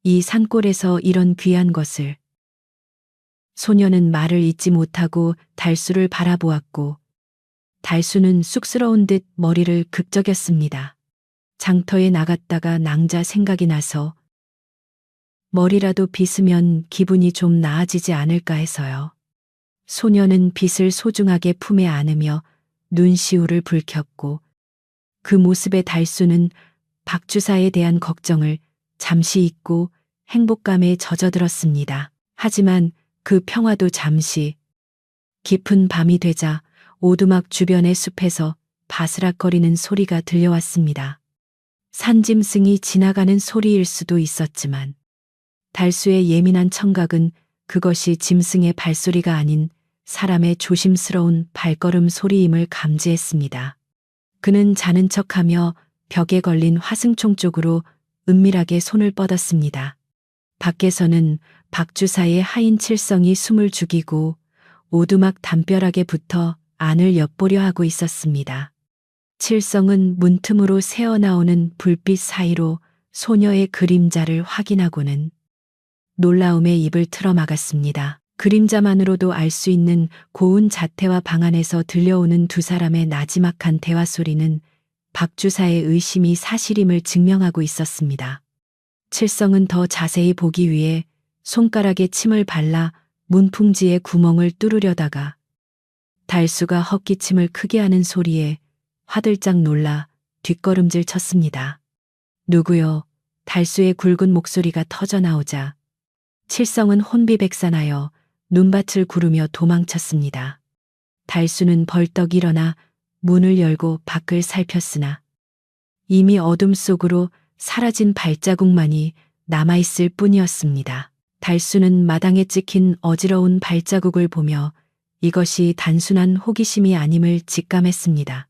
이 산골에서 이런 귀한 것을. 소녀는 말을 잇지 못하고 달수를 바라보았고 달수는 쑥스러운 듯 머리를 극적였습니다. 장터에 나갔다가 낭자 생각이 나서 머리라도 빗으면 기분이 좀 나아지지 않을까 해서요. 소녀는 빗을 소중하게 품에 안으며 눈시울을 붉혔고 그 모습에 달수는 박주사에 대한 걱정을 잠시 잊고 행복감에 젖어들었습니다. 하지만 그 평화도 잠시. 깊은 밤이 되자 오두막 주변의 숲에서 바스락거리는 소리가 들려왔습니다. 산짐승이 지나가는 소리일 수도 있었지만 달수의 예민한 청각은 그것이 짐승의 발소리가 아닌 사람의 조심스러운 발걸음 소리임을 감지했습니다. 그는 자는 척하며 벽에 걸린 화승총 쪽으로 은밀하게 손을 뻗었습니다. 밖에서는 박주사의 하인 칠성이 숨을 죽이고 오두막 담벼락에 붙어 안을 엿보려 하고 있었습니다. 칠성은 문틈으로 새어나오는 불빛 사이로 소녀의 그림자를 확인하고는 놀라움에 입을 틀어막았습니다. 그림자만으로도 알 수 있는 고운 자태와 방 안에서 들려오는 두 사람의 나지막한 대화 소리는 박주사의 의심이 사실임을 증명하고 있었습니다. 칠성은 더 자세히 보기 위해 손가락에 침을 발라 문풍지의 구멍을 뚫으려다가 달수가 헛기침을 크게 하는 소리에 화들짝 놀라 뒷걸음질 쳤습니다. 누구요? 달수의 굵은 목소리가 터져 나오자 칠성은 혼비백산하여 눈밭을 구르며 도망쳤습니다. 달수는 벌떡 일어나 문을 열고 밖을 살폈으나 이미 어둠 속으로 사라진 발자국만이 남아있을 뿐이었습니다. 달수는 마당에 찍힌 어지러운 발자국을 보며 이것이 단순한 호기심이 아님을 직감했습니다.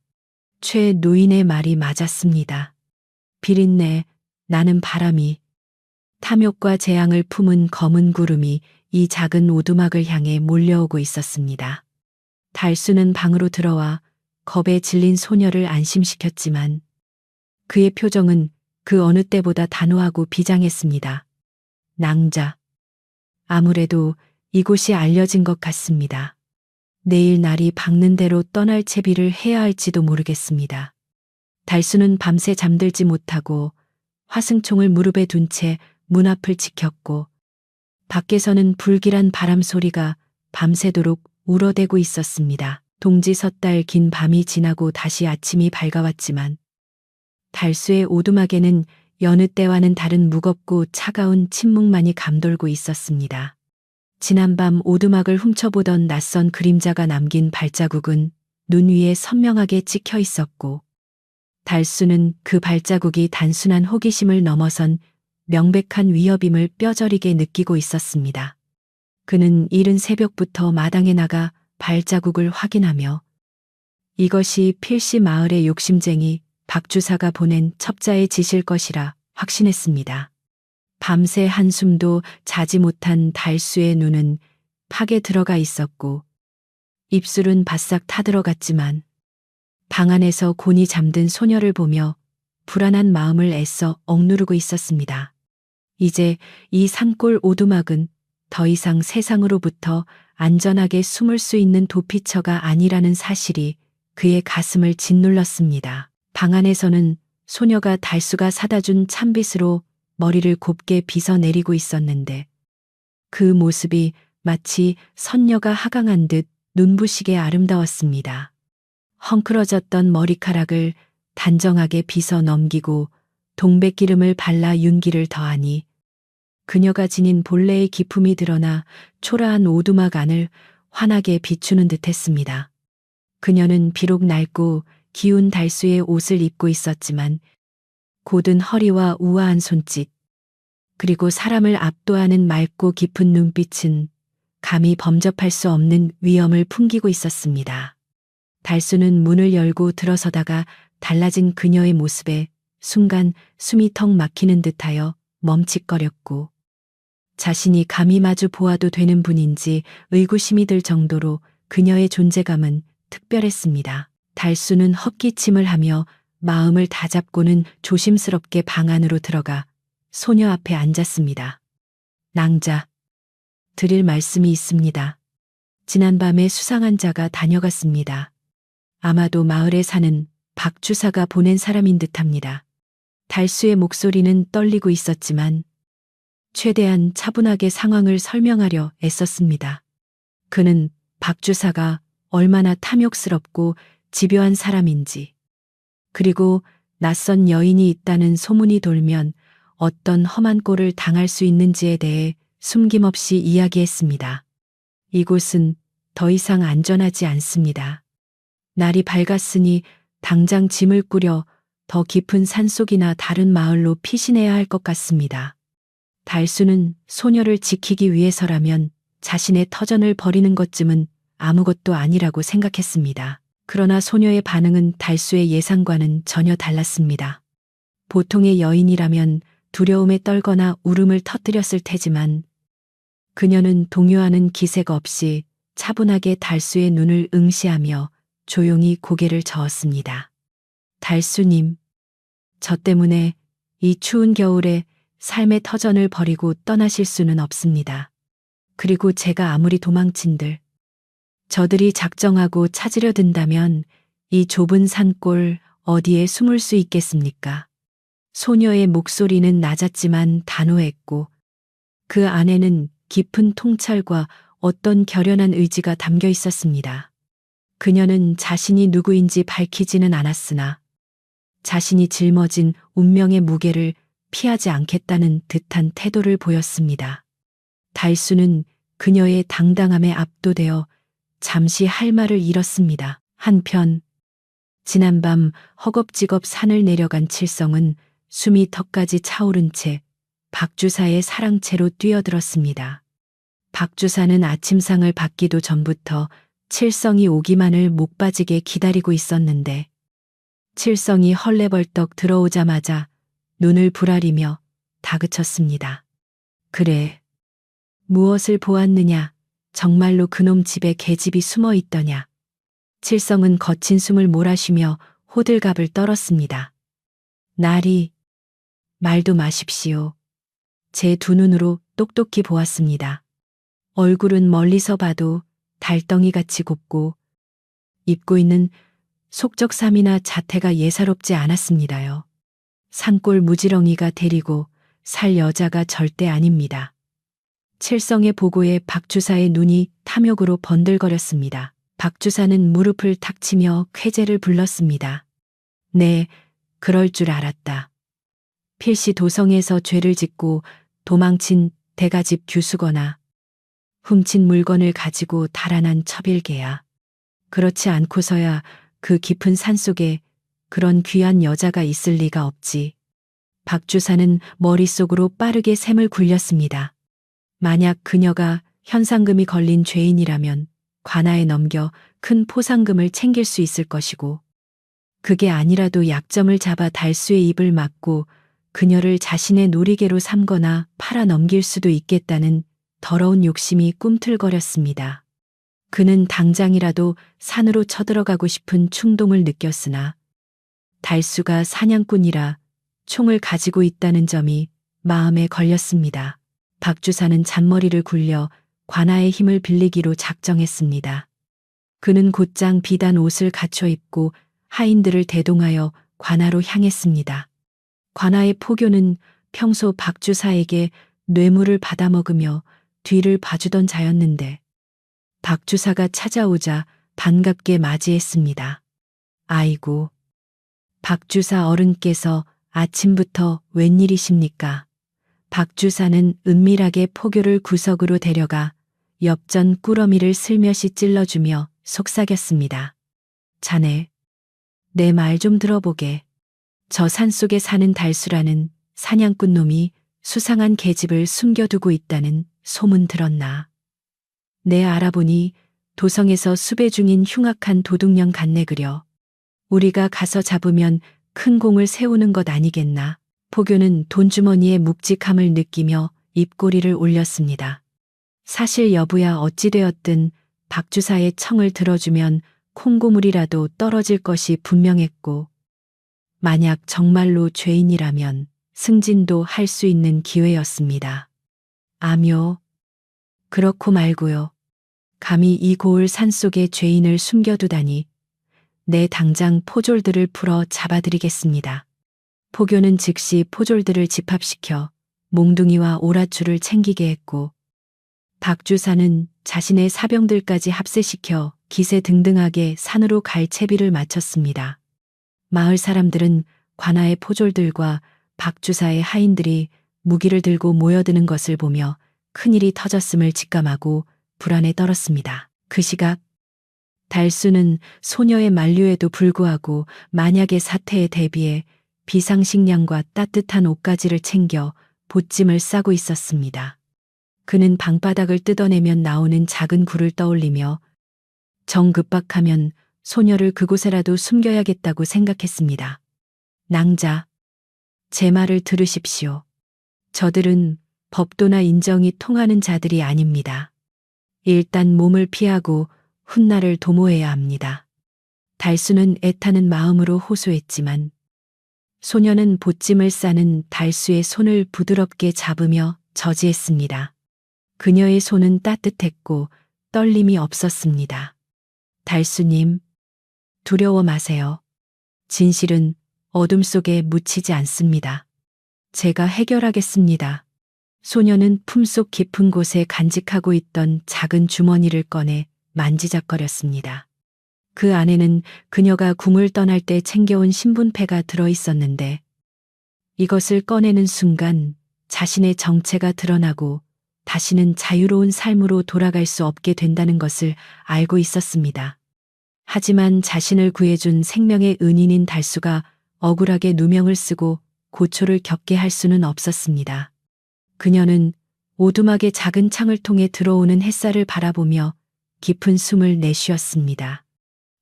최 노인의 말이 맞았습니다. 비린내 나는 바람이 탐욕과 재앙을 품은 검은 구름이 이 작은 오두막을 향해 몰려오고 있었습니다. 달수는 방으로 들어와 겁에 질린 소녀를 안심시켰지만 그의 표정은 그 어느 때보다 단호하고 비장했습니다. 낭자. 아무래도 이곳이 알려진 것 같습니다. 내일 날이 밝는 대로 떠날 채비를 해야 할지도 모르겠습니다. 달수는 밤새 잠들지 못하고 화승총을 무릎에 둔 채 문 앞을 지켰고 밖에서는 불길한 바람 소리가 밤새도록 울어대고 있었습니다. 동지 섣달 긴 밤이 지나고 다시 아침이 밝아왔지만 달수의 오두막에는 여느 때와는 다른 무겁고 차가운 침묵만이 감돌고 있었습니다. 지난밤 오두막을 훔쳐보던 낯선 그림자가 남긴 발자국은 눈 위에 선명하게 찍혀 있었고 달수는 그 발자국이 단순한 호기심을 넘어선 명백한 위협임을 뼈저리게 느끼고 있었습니다. 그는 이른 새벽부터 마당에 나가 발자국을 확인하며 이것이 필시 마을의 욕심쟁이 박주사가 보낸 첩자의 짓일 것이라 확신했습니다. 밤새 한숨도 자지 못한 달수의 눈은 팍에 들어가 있었고 입술은 바싹 타들어갔지만 방 안에서 곤히 잠든 소녀를 보며 불안한 마음을 애써 억누르고 있었습니다. 이제 이 산골 오두막은 더 이상 세상으로부터 안전하게 숨을 수 있는 도피처가 아니라는 사실이 그의 가슴을 짓눌렀습니다. 방 안에서는 소녀가 달수가 사다 준 찬빗으로 머리를 곱게 빗어내리고 있었는데 그 모습이 마치 선녀가 하강한 듯 눈부시게 아름다웠습니다. 헝클어졌던 머리카락을 단정하게 빗어 넘기고 동백기름을 발라 윤기를 더하니 그녀가 지닌 본래의 기품이 드러나 초라한 오두막 안을 환하게 비추는 듯했습니다. 그녀는 비록 낡고 기운 달수의 옷을 입고 있었지만 곧은 허리와 우아한 손짓 그리고 사람을 압도하는 맑고 깊은 눈빛은 감히 범접할 수 없는 위엄을 풍기고 있었습니다. 달수는 문을 열고 들어서다가 달라진 그녀의 모습에 순간 숨이 턱 막히는 듯하여 멈칫거렸고 자신이 감히 마주 보아도 되는 분인지 의구심이 들 정도로 그녀의 존재감은 특별했습니다. 달수는 헛기침을 하며 마음을 다잡고는 조심스럽게 방 안으로 들어가 소녀 앞에 앉았습니다. 낭자, 드릴 말씀이 있습니다. 지난밤에 수상한 자가 다녀갔습니다. 아마도 마을에 사는 박주사가 보낸 사람인 듯합니다. 달수의 목소리는 떨리고 있었지만 최대한 차분하게 상황을 설명하려 애썼습니다. 그는 박주사가 얼마나 탐욕스럽고 집요한 사람인지, 그리고 낯선 여인이 있다는 소문이 돌면 어떤 험한 꼴을 당할 수 있는지에 대해 숨김없이 이야기했습니다. 이곳은 더 이상 안전하지 않습니다. 날이 밝았으니 당장 짐을 꾸려 더 깊은 산속이나 다른 마을로 피신해야 할 것 같습니다. 달수는 소녀를 지키기 위해서라면 자신의 터전을 버리는 것쯤은 아무것도 아니라고 생각했습니다. 그러나 소녀의 반응은 달수의 예상과는 전혀 달랐습니다. 보통의 여인이라면 두려움에 떨거나 울음을 터뜨렸을 테지만 그녀는 동요하는 기색 없이 차분하게 달수의 눈을 응시하며 조용히 고개를 저었습니다. 달수님, 저 때문에 이 추운 겨울에 삶의 터전을 버리고 떠나실 수는 없습니다. 그리고 제가 아무리 도망친들 저들이 작정하고 찾으려 든다면 이 좁은 산골 어디에 숨을 수 있겠습니까? 소녀의 목소리는 낮았지만 단호했고 그 안에는 깊은 통찰과 어떤 결연한 의지가 담겨 있었습니다. 그녀는 자신이 누구인지 밝히지는 않았으나 자신이 짊어진 운명의 무게를 피하지 않겠다는 듯한 태도를 보였습니다. 달수는 그녀의 당당함에 압도되어 잠시 할 말을 잃었습니다. 한편 지난밤 허겁지겁 산을 내려간 칠성은 숨이 턱까지 차오른 채 박주사의 사랑채로 뛰어들었습니다. 박주사는 아침상을 받기도 전부터 칠성이 오기만을 목 빠지게 기다리고 있었는데 칠성이 헐레벌떡 들어오자마자 눈을 부라리며 다그쳤습니다. 그래, 무엇을 보았느냐? 정말로 그놈 집에 계집이 숨어 있더냐? 칠성은 거친 숨을 몰아쉬며 호들갑을 떨었습니다. 나리, 말도 마십시오. 제 두 눈으로 똑똑히 보았습니다. 얼굴은 멀리서 봐도 달덩이같이 곱고 입고 있는 속적삼이나 자태가 예사롭지 않았습니다요. 산골 무지렁이가 데리고 살 여자가 절대 아닙니다. 칠성의 보고에 박주사의 눈이 탐욕으로 번들거렸습니다. 박주사는 무릎을 탁 치며 쾌재를 불렀습니다. 네, 그럴 줄 알았다. 필시 도성에서 죄를 짓고 도망친 대가집 규수거나 훔친 물건을 가지고 달아난 첩일개야. 그렇지 않고서야 그 깊은 산속에 그런 귀한 여자가 있을 리가 없지. 박주사는 머릿속으로 빠르게 셈을 굴렸습니다. 만약 그녀가 현상금이 걸린 죄인이라면 관아에 넘겨 큰 포상금을 챙길 수 있을 것이고 그게 아니라도 약점을 잡아 달수의 입을 막고 그녀를 자신의 놀이개로 삼거나 팔아 넘길 수도 있겠다는 더러운 욕심이 꿈틀거렸습니다. 그는 당장이라도 산으로 쳐들어가고 싶은 충동을 느꼈으나 달수가 사냥꾼이라 총을 가지고 있다는 점이 마음에 걸렸습니다. 박주사는 잔머리를 굴려 관아의 힘을 빌리기로 작정했습니다. 그는 곧장 비단 옷을 갖춰 입고 하인들을 대동하여 관아로 향했습니다. 관아의 포교는 평소 박주사에게 뇌물을 받아먹으며 뒤를 봐주던 자였는데 박주사가 찾아오자 반갑게 맞이했습니다. 아이고, 박주사 어른께서 아침부터 웬일이십니까? 박주사는 은밀하게 포교를 구석으로 데려가 엽전 꾸러미를 슬며시 찔러주며 속삭였습니다. 자네, 내 말 좀 들어보게. 저 산속에 사는 달수라는 사냥꾼 놈이 수상한 계집을 숨겨두고 있다는 소문 들었나? 내 알아보니 도성에서 수배 중인 흉악한 도둑년 같네 그려. 우리가 가서 잡으면 큰 공을 세우는 것 아니겠나? 포교는 돈주머니의 묵직함을 느끼며 입꼬리를 올렸습니다. 사실 여부야 어찌되었든 박주사의 청을 들어주면 콩고물이라도 떨어질 것이 분명했고 만약 정말로 죄인이라면 승진도 할 수 있는 기회였습니다. 아뇨, 그렇고 말고요. 감히 이 고을 산속에 죄인을 숨겨두다니 내 당장 포졸들을 풀어 잡아드리겠습니다. 포교는 즉시 포졸들을 집합시켜 몽둥이와 오랏줄을 챙기게 했고 박주사는 자신의 사병들까지 합세시켜 기세등등하게 산으로 갈 채비를 마쳤습니다. 마을 사람들은 관아의 포졸들과 박주사의 하인들이 무기를 들고 모여드는 것을 보며 큰일이 터졌음을 직감하고 불안에 떨었습니다. 그 시각 달수는 소녀의 만류에도 불구하고 만약의 사태에 대비해 비상식량과 따뜻한 옷가지를 챙겨 보찜을 싸고 있었습니다. 그는 방바닥을 뜯어내면 나오는 작은 굴을 떠올리며 정급박하면 소녀를 그곳에라도 숨겨야겠다고 생각했습니다. 낭자, 제 말을 들으십시오. 저들은 법도나 인정이 통하는 자들이 아닙니다. 일단 몸을 피하고 훗날을 도모해야 합니다. 달수는 애타는 마음으로 호소했지만 소녀는 보찜을 싸는 달수의 손을 부드럽게 잡으며 저지했습니다. 그녀의 손은 따뜻했고 떨림이 없었습니다. 달수님, 두려워 마세요. 진실은 어둠 속에 묻히지 않습니다. 제가 해결하겠습니다. 소녀는 품속 깊은 곳에 간직하고 있던 작은 주머니를 꺼내 만지작거렸습니다. 그 안에는 그녀가 궁을 떠날 때 챙겨온 신분패가 들어 있었는데 이것을 꺼내는 순간 자신의 정체가 드러나고 다시는 자유로운 삶으로 돌아갈 수 없게 된다는 것을 알고 있었습니다. 하지만 자신을 구해준 생명의 은인인 달수가 억울하게 누명을 쓰고 고초를 겪게 할 수는 없었습니다. 그녀는 오두막의 작은 창을 통해 들어오는 햇살을 바라보며 깊은 숨을 내쉬었습니다.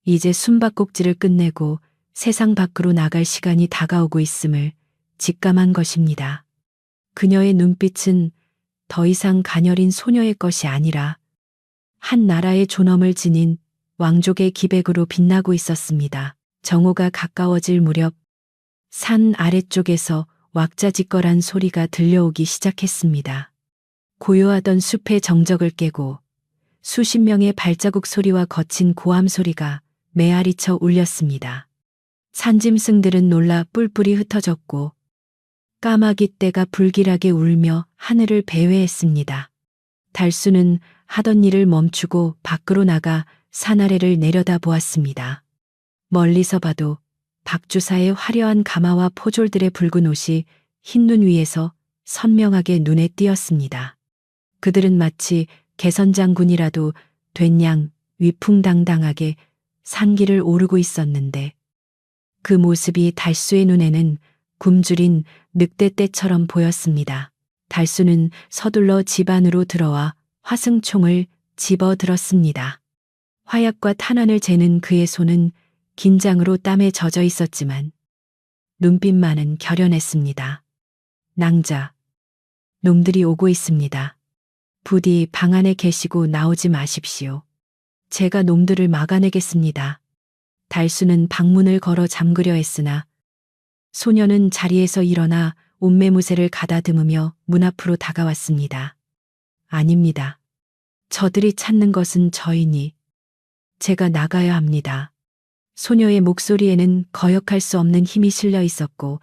이제 숨바꼭질을 끝내고 세상 밖으로 나갈 시간이 다가오고 있음을 직감한 것입니다. 그녀의 눈빛은 더 이상 가녀린 소녀의 것이 아니라 한 나라의 존엄을 지닌 왕족의 기백으로 빛나고 있었습니다. 정오가 가까워질 무렵 산 아래쪽에서 왁자지껄한 소리가 들려오기 시작했습니다. 고요하던 숲의 정적을 깨고 수십 명의 발자국 소리와 거친 고함 소리가 메아리쳐 울렸습니다. 산짐승들은 놀라 뿔뿔이 흩어졌고 까마귀 떼가 불길하게 울며 하늘을 배회했습니다. 달수는 하던 일을 멈추고 밖으로 나가 산 아래를 내려다 보았습니다. 멀리서 봐도 박주사의 화려한 가마와 포졸들의 붉은 옷이 흰눈 위에서 선명하게 눈에 띄었습니다. 그들은 마치 개선장군이라도 된 양 위풍당당하게 산길을 오르고 있었는데 그 모습이 달수의 눈에는 굶주린 늑대떼처럼 보였습니다. 달수는 서둘러 집 안으로 들어와 화승총을 집어들었습니다. 화약과 탄환을 재는 그의 손은 긴장으로 땀에 젖어 있었지만 눈빛만은 결연했습니다. 낭자, 놈들이 오고 있습니다. 부디 방 안에 계시고 나오지 마십시오. 제가 놈들을 막아내겠습니다. 달수는 방문을 걸어 잠그려 했으나 소녀는 자리에서 일어나 옷매무새를 가다듬으며 문 앞으로 다가왔습니다. 아닙니다. 저들이 찾는 것은 저이니 제가 나가야 합니다. 소녀의 목소리에는 거역할 수 없는 힘이 실려 있었고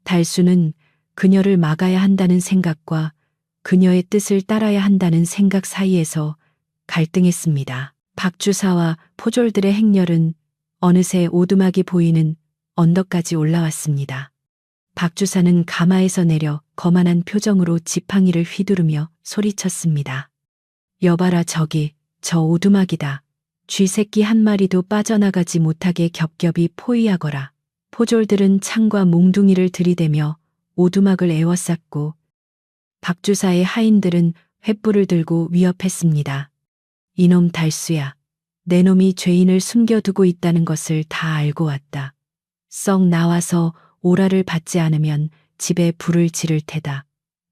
달수는 그녀를 막아야 한다는 생각과 그녀의 뜻을 따라야 한다는 생각 사이에서 갈등했습니다. 박주사와 포졸들의 행렬은 어느새 오두막이 보이는 언덕까지 올라왔습니다. 박주사는 가마에서 내려 거만한 표정으로 지팡이를 휘두르며 소리쳤습니다. 여봐라 저기, 저 오두막이다. 쥐새끼 한 마리도 빠져나가지 못하게 겹겹이 포위하거라. 포졸들은 창과 몽둥이를 들이대며 오두막을 에워쌌고 박주사의 하인들은 횃불을 들고 위협했습니다. 이놈 달수야, 내 놈이 죄인을 숨겨두고 있다는 것을 다 알고 왔다. 썩 나와서 오라를 받지 않으면 집에 불을 지를 테다.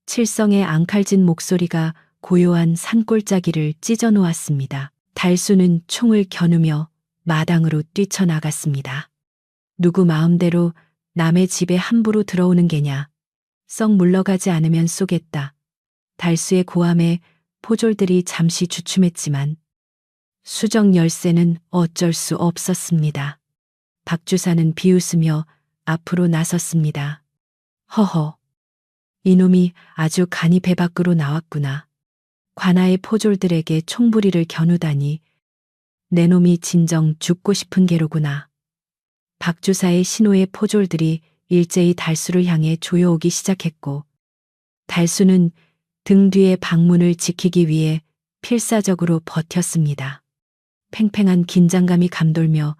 칠성의 앙칼진 목소리가 고요한 산골짜기를 찢어놓았습니다. 달수는 총을 겨누며 마당으로 뛰쳐나갔습니다. 누구 마음대로 남의 집에 함부로 들어오는 게냐. 썩 물러가지 않으면 쏘겠다. 달수의 고함에 포졸들이 잠시 주춤했지만 수정 열쇠는 어쩔 수 없었습니다. 박주사는 비웃으며 앞으로 나섰습니다. 허허, 이놈이 아주 간이 배 밖으로 나왔구나. 관아의 포졸들에게 총부리를 겨누다니 내 놈이 진정 죽고 싶은 게로구나. 박주사의 신호의 포졸들이 일제히 달수를 향해 조여오기 시작했고 달수는 등 뒤의 방문을 지키기 위해 필사적으로 버텼습니다. 팽팽한 긴장감이 감돌며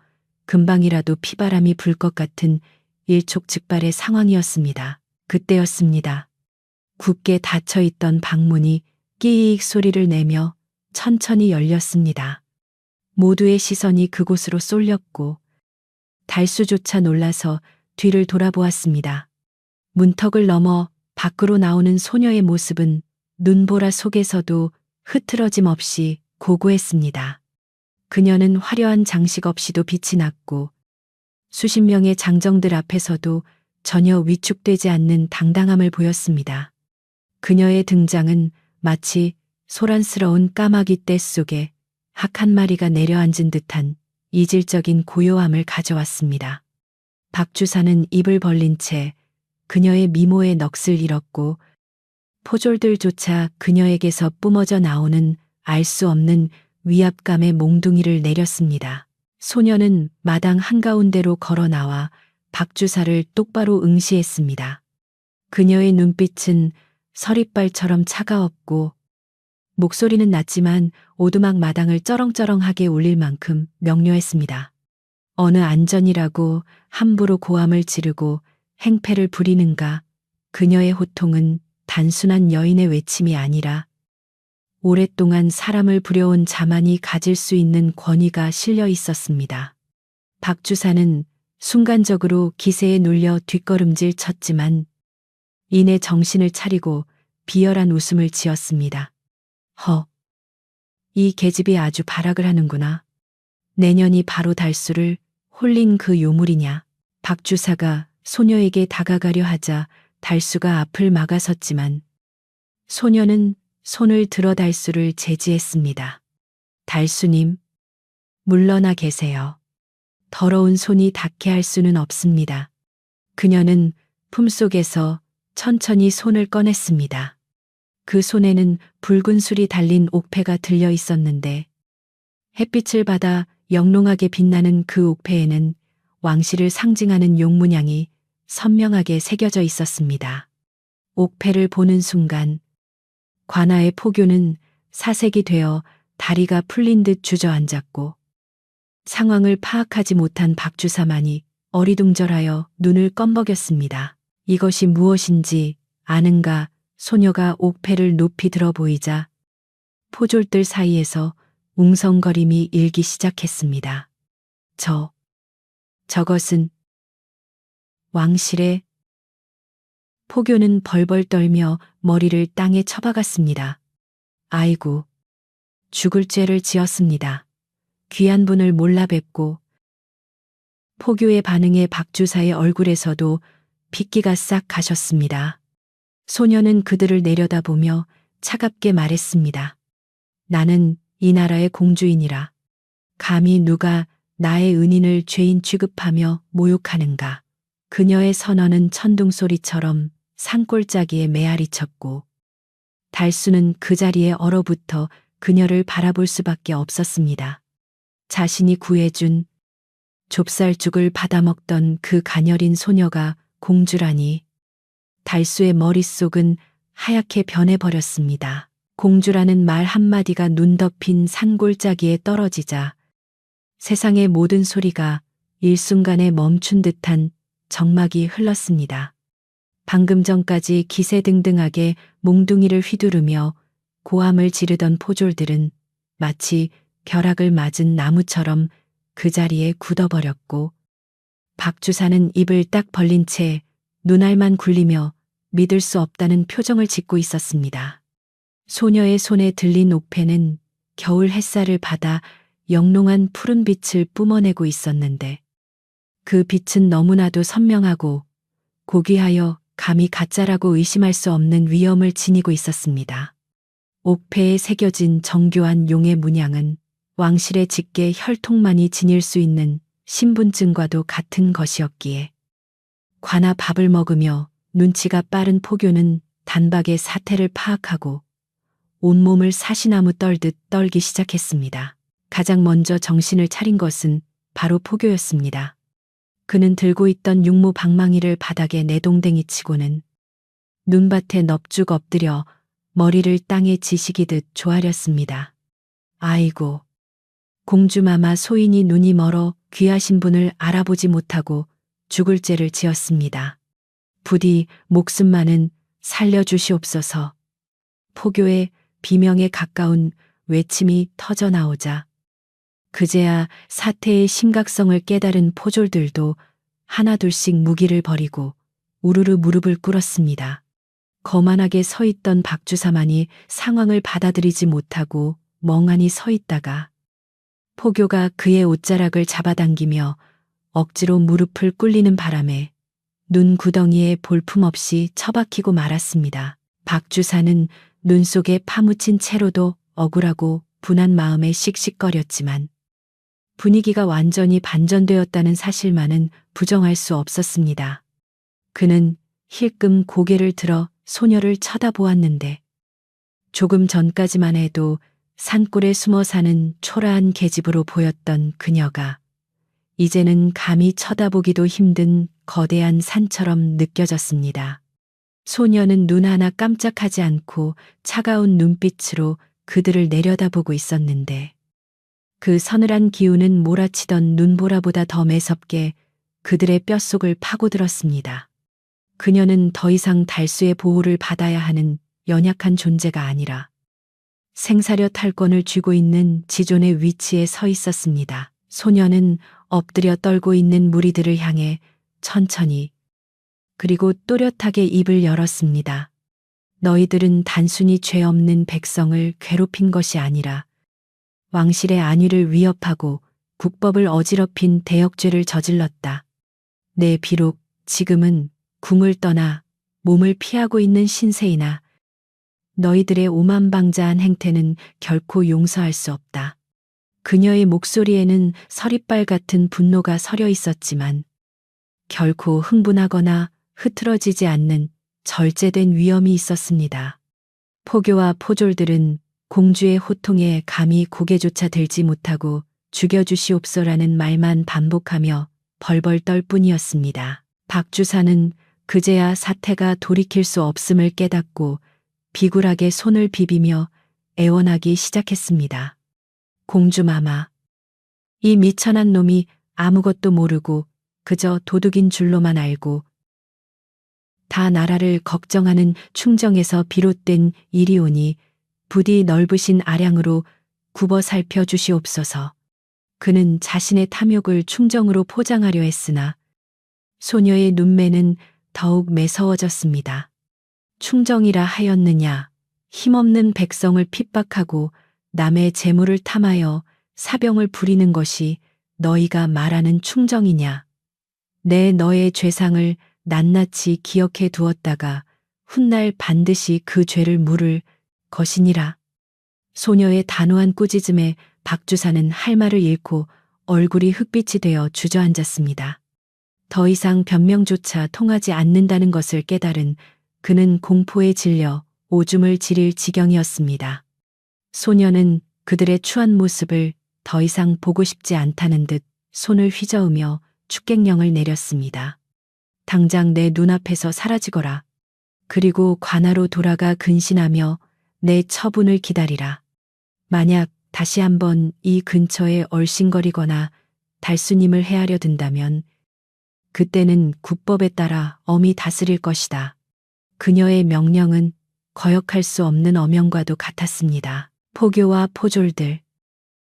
금방이라도 피바람이 불 것 같은 일촉즉발의 상황이었습니다. 그때였습니다. 굳게 닫혀있던 방문이 끼익 소리를 내며 천천히 열렸습니다. 모두의 시선이 그곳으로 쏠렸고 달수조차 놀라서 뒤를 돌아보았습니다. 문턱을 넘어 밖으로 나오는 소녀의 모습은 눈보라 속에서도 흐트러짐 없이 고고했습니다. 그녀는 화려한 장식 없이도 빛이 났고 수십 명의 장정들 앞에서도 전혀 위축되지 않는 당당함을 보였습니다. 그녀의 등장은 마치 소란스러운 까마귀 떼 속에 학 한 마리가 내려앉은 듯한 이질적인 고요함을 가져왔습니다. 박주사는 입을 벌린 채 그녀의 미모의 넋을 잃었고 포졸들조차 그녀에게서 뿜어져 나오는 알 수 없는 위압감의 몽둥이를 내렸습니다. 소녀는 마당 한가운데로 걸어 나와 박주사를 똑바로 응시했습니다. 그녀의 눈빛은 서리발처럼 차가웠고 목소리는 낮지만 오두막 마당을 쩌렁쩌렁하게 울릴 만큼 명료했습니다. 어느 안전이라고 함부로 고함을 지르고 행패를 부리는가. 그녀의 호통은 단순한 여인의 외침이 아니라 오랫동안 사람을 부려온 자만이 가질 수 있는 권위가 실려 있었습니다. 박주사는 순간적으로 기세에 눌려 뒷걸음질 쳤지만 이내 정신을 차리고 비열한 웃음을 지었습니다. 이 계집이 아주 발악을 하는구나. 내년이 바로 달수를 홀린 그 요물이냐. 박주사가 소녀에게 다가가려 하자 달수가 앞을 막아섰지만 소녀는 손을 들어 달수를 제지했습니다. 달수님, 물러나 계세요. 더러운 손이 닿게 할 수는 없습니다. 그녀는 품속에서 천천히 손을 꺼냈습니다. 그 손에는 붉은 술이 달린 옥패가 들려 있었는데 햇빛을 받아 영롱하게 빛나는 그 옥패에는 왕실을 상징하는 용문양이 선명하게 새겨져 있었습니다. 옥패를 보는 순간 관아의 포교는 사색이 되어 다리가 풀린 듯 주저앉았고 상황을 파악하지 못한 박주사만이 어리둥절하여 눈을 껌벅였습니다. 이것이 무엇인지 아는가. 소녀가 옥패를 높이 들어 보이자 포졸들 사이에서 웅성거림이 일기 시작했습니다. 저것은 왕실의. 포교는 벌벌 떨며 머리를 땅에 쳐박았습니다. 아이고, 죽을 죄를 지었습니다. 귀한 분을 몰라 뵙고. 포교의 반응에 박주사의 얼굴에서도 핏기가 싹 가셨습니다. 소녀는 그들을 내려다보며 차갑게 말했습니다. 나는 이 나라의 공주이니라. 감히 누가 나의 은인을 죄인 취급하며 모욕하는가. 그녀의 선언은 천둥소리처럼 산골짜기에 메아리쳤고 달수는 그 자리에 얼어붙어 그녀를 바라볼 수밖에 없었습니다. 자신이 구해준 좁쌀죽을 받아먹던 그 가녀린 소녀가 공주라니. 달수의 머릿속은 하얗게 변해버렸습니다. 공주라는 말 한마디가 눈 덮인 산골짜기에 떨어지자 세상의 모든 소리가 일순간에 멈춘 듯한 정막이 흘렀습니다. 방금 전까지 기세등등하게 몽둥이를 휘두르며 고함을 지르던 포졸들은 마치 벼락을 맞은 나무처럼 그 자리에 굳어버렸고 박주사는 입을 딱 벌린 채 눈알만 굴리며 믿을 수 없다는 표정을 짓고 있었습니다. 소녀의 손에 들린 옥패는 겨울 햇살을 받아 영롱한 푸른 빛을 뿜어내고 있었는데 그 빛은 너무나도 선명하고 고귀하여 감히 가짜라고 의심할 수 없는 위엄을 지니고 있었습니다. 옥패에 새겨진 정교한 용의 문양은 왕실의 직계 혈통만이 지닐 수 있는 신분증과도 같은 것이었기에 관아 밥을 먹으며 눈치가 빠른 포교는 단박에 사태를 파악하고 온몸을 사시나무 떨듯 떨기 시작했습니다. 가장 먼저 정신을 차린 것은 바로 포교였습니다. 그는 들고 있던 육무 방망이를 바닥에 내동댕이 치고는 눈밭에 넙죽 엎드려 머리를 땅에 지시기듯 조아렸습니다. 아이고, 공주마마 소인이 눈이 멀어 귀하신 분을 알아보지 못하고 죽을 죄를 지었습니다. 부디 목숨만은 살려주시옵소서. 포교의 비명에 가까운 외침이 터져나오자 그제야 사태의 심각성을 깨달은 포졸들도 하나둘씩 무기를 버리고 우르르 무릎을 꿇었습니다. 거만하게 서 있던 박주사만이 상황을 받아들이지 못하고 멍하니 서 있다가 포교가 그의 옷자락을 잡아당기며 억지로 무릎을 꿇리는 바람에 눈 구덩이에 볼품없이 처박히고 말았습니다. 박주사는 눈 속에 파묻힌 채로도 억울하고 분한 마음에 씩씩거렸지만 분위기가 완전히 반전되었다는 사실만은 부정할 수 없었습니다. 그는 힐끔 고개를 들어 소녀를 쳐다보았는데 조금 전까지만 해도 산골에 숨어 사는 초라한 계집으로 보였던 그녀가 이제는 감히 쳐다보기도 힘든 거대한 산처럼 느껴졌습니다. 소녀는 눈 하나 깜짝하지 않고 차가운 눈빛으로 그들을 내려다보고 있었는데 그 서늘한 기운은 몰아치던 눈보라보다 더 매섭게 그들의 뼛속을 파고들었습니다. 그녀는 더 이상 달수의 보호를 받아야 하는 연약한 존재가 아니라 생사려 탈권을 쥐고 있는 지존의 위치에 서 있었습니다. 소녀는 엎드려 떨고 있는 무리들을 향해 천천히 그리고 또렷하게 입을 열었습니다. 너희들은 단순히 죄 없는 백성을 괴롭힌 것이 아니라 왕실의 안위를 위협하고 국법을 어지럽힌 대역죄를 저질렀다. 네, 비록 지금은 궁을 떠나 몸을 피하고 있는 신세이나 너희들의 오만방자한 행태는 결코 용서할 수 없다. 그녀의 목소리에는 서리빨 같은 분노가 서려 있었지만 결코 흥분하거나 흐트러지지 않는 절제된 위엄이 있었습니다. 포교와 포졸들은 공주의 호통에 감히 고개조차 들지 못하고 죽여주시옵소라는 말만 반복하며 벌벌 떨 뿐이었습니다. 박주사는 그제야 사태가 돌이킬 수 없음을 깨닫고 비굴하게 손을 비비며 애원하기 시작했습니다. 공주마마, 이 미천한 놈이 아무것도 모르고 그저 도둑인 줄로만 알고 다 나라를 걱정하는 충정에서 비롯된 일이오니 부디 넓으신 아량으로 굽어 살펴 주시옵소서. 그는 자신의 탐욕을 충정으로 포장하려 했으나 소녀의 눈매는 더욱 매서워졌습니다. 충정이라 하였느냐, 힘없는 백성을 핍박하고 남의 재물을 탐하여 사병을 부리는 것이 너희가 말하는 충정이냐. 내 너의 죄상을 낱낱이 기억해 두었다가 훗날 반드시 그 죄를 물을 것이니라. 소녀의 단호한 꾸짖음에 박주사는 할 말을 잃고 얼굴이 흑빛이 되어 주저앉았습니다. 더 이상 변명조차 통하지 않는다는 것을 깨달은 그는 공포에 질려 오줌을 지릴 지경이었습니다. 소녀는 그들의 추한 모습을 더 이상 보고 싶지 않다는 듯 손을 휘저으며 축객령을 내렸습니다. 당장 내 눈앞에서 사라지거라. 그리고 관하로 돌아가 근신하며 내 처분을 기다리라. 만약 다시 한번 이 근처에 얼씬거리거나 달수님을 해하려 든다면 그때는 국법에 따라 엄히 다스릴 것이다. 그녀의 명령은 거역할 수 없는 어명과도 같았습니다. 포교와 포졸들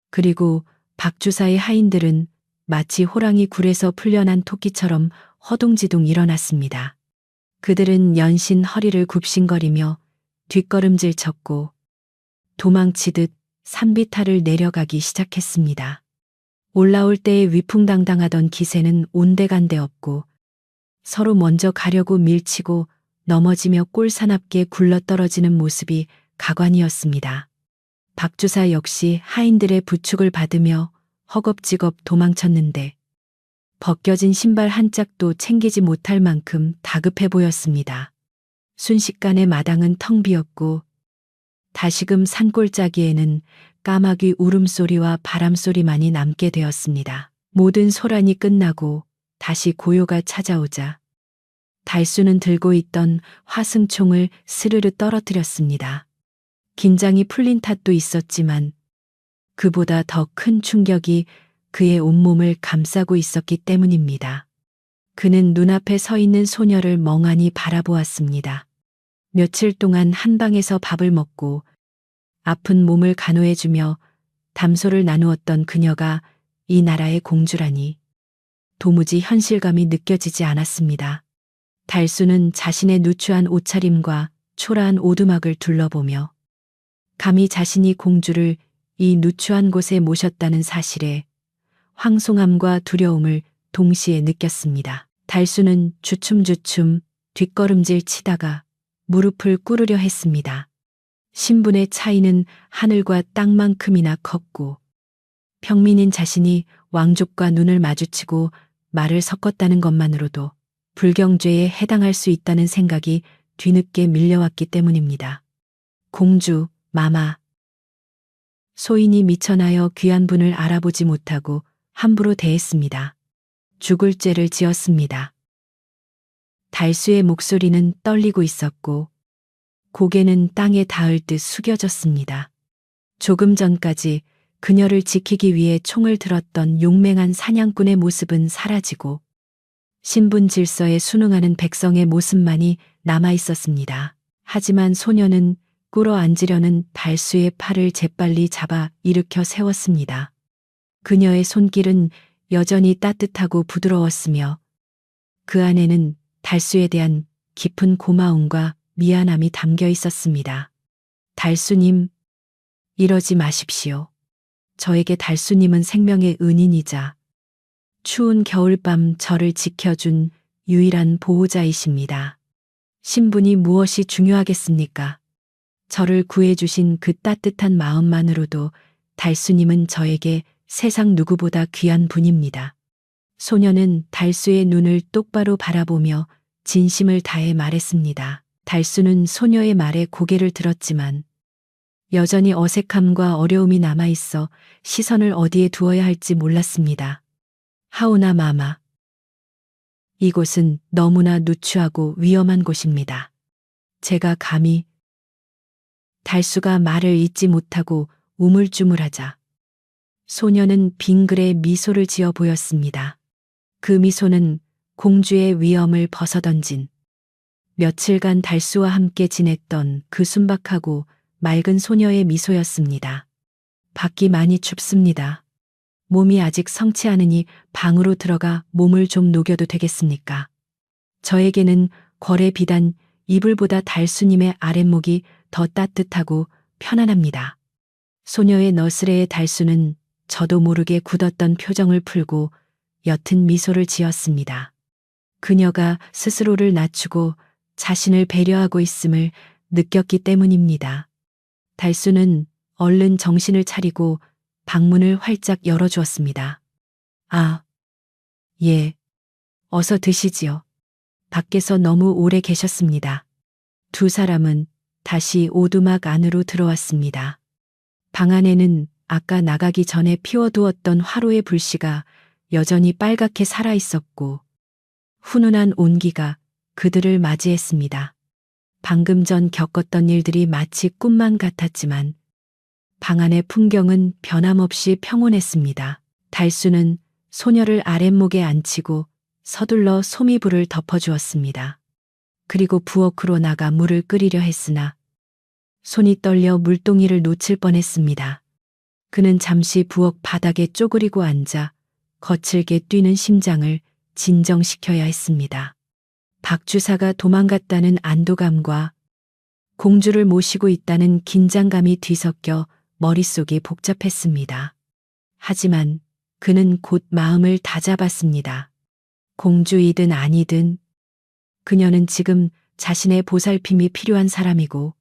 그리고 박주사의 하인들은 마치 호랑이 굴에서 풀려난 토끼처럼 허둥지둥 일어났습니다. 그들은 연신 허리를 굽신거리며 뒷걸음질 쳤고 도망치듯 산비탈을 내려가기 시작했습니다. 올라올 때의 위풍당당하던 기세는 온데간데 없고 서로 먼저 가려고 밀치고 넘어지며 꼴사납게 굴러떨어지는 모습이 가관이었습니다. 박주사 역시 하인들의 부축을 받으며 허겁지겁 도망쳤는데 벗겨진 신발 한 짝도 챙기지 못할 만큼 다급해 보였습니다. 순식간에 마당은 텅 비었고 다시금 산골짜기에는 까마귀 울음소리와 바람소리만이 남게 되었습니다. 모든 소란이 끝나고 다시 고요가 찾아오자 달수는 들고 있던 화승총을 스르르 떨어뜨렸습니다. 긴장이 풀린 탓도 있었지만 그보다 더 큰 충격이 그의 온몸을 감싸고 있었기 때문입니다. 그는 눈앞에 서 있는 소녀를 멍하니 바라보았습니다. 며칠 동안 한 방에서 밥을 먹고 아픈 몸을 간호해주며 담소를 나누었던 그녀가 이 나라의 공주라니 도무지 현실감이 느껴지지 않았습니다. 달수는 자신의 누추한 옷차림과 초라한 오두막을 둘러보며 감히 자신이 공주를 이 누추한 곳에 모셨다는 사실에 황송함과 두려움을 동시에 느꼈습니다. 달수는 주춤주춤 뒷걸음질 치다가 무릎을 꿇으려 했습니다. 신분의 차이는 하늘과 땅만큼이나 컸고 평민인 자신이 왕족과 눈을 마주치고 말을 섞었다는 것만으로도 불경죄에 해당할 수 있다는 생각이 뒤늦게 밀려왔기 때문입니다. 공주, 마마. 소인이 미천하여 귀한 분을 알아보지 못하고 함부로 대했습니다. 죽을 죄를 지었습니다. 달수의 목소리는 떨리고 있었고 고개는 땅에 닿을 듯 숙여졌습니다. 조금 전까지 그녀를 지키기 위해 총을 들었던 용맹한 사냥꾼의 모습은 사라지고 신분 질서에 순응하는 백성의 모습만이 남아 있었습니다. 하지만 소녀는 꿇어 앉으려는 달수의 팔을 재빨리 잡아 일으켜 세웠습니다. 그녀의 손길은 여전히 따뜻하고 부드러웠으며 그 안에는 달수에 대한 깊은 고마움과 미안함이 담겨 있었습니다. 달수님, 이러지 마십시오. 저에게 달수님은 생명의 은인이자 추운 겨울밤 저를 지켜준 유일한 보호자이십니다. 신분이 무엇이 중요하겠습니까? 저를 구해주신 그 따뜻한 마음만으로도 달수님은 저에게 세상 누구보다 귀한 분입니다. 소녀는 달수의 눈을 똑바로 바라보며 진심을 다해 말했습니다. 달수는 소녀의 말에 고개를 들었지만 여전히 어색함과 어려움이 남아있어 시선을 어디에 두어야 할지 몰랐습니다. 하오나 마마. 이곳은 너무나 누추하고 위험한 곳입니다. 제가 감히 달수가 말을 잇지 못하고 우물쭈물하자 소녀는 빙그레 미소를 지어 보였습니다. 그 미소는 공주의 위엄을 벗어던진 며칠간 달수와 함께 지냈던 그 순박하고 맑은 소녀의 미소였습니다. 밖이 많이 춥습니다. 몸이 아직 성치 않으니 방으로 들어가 몸을 좀 녹여도 되겠습니까? 저에게는 궐의 비단 이불보다 달수님의 아랫목이 더 따뜻하고 편안합니다. 소녀의 너스레의 달수는 저도 모르게 굳었던 표정을 풀고 옅은 미소를 지었습니다. 그녀가 스스로를 낮추고 자신을 배려하고 있음을 느꼈기 때문입니다. 달수는 얼른 정신을 차리고 방문을 활짝 열어주었습니다. 아, 예. 어서 드시지요. 밖에서 너무 오래 계셨습니다. 두 사람은 다시 오두막 안으로 들어왔습니다. 방 안에는 아까 나가기 전에 피워두었던 화로의 불씨가 여전히 빨갛게 살아있었고 훈훈한 온기가 그들을 맞이했습니다. 방금 전 겪었던 일들이 마치 꿈만 같았지만 방 안의 풍경은 변함없이 평온했습니다. 달수는 소녀를 아랫목에 앉히고 서둘러 소미불을 덮어주었습니다. 그리고 부엌으로 나가 물을 끓이려 했으나 손이 떨려 물동이를 놓칠 뻔했습니다. 그는 잠시 부엌 바닥에 쪼그리고 앉아 거칠게 뛰는 심장을 진정시켜야 했습니다. 박 주사가 도망갔다는 안도감과 공주를 모시고 있다는 긴장감이 뒤섞여 머릿속이 복잡했습니다. 하지만 그는 곧 마음을 다잡았습니다. 공주이든 아니든 그녀는 지금 자신의 보살핌이 필요한 사람이고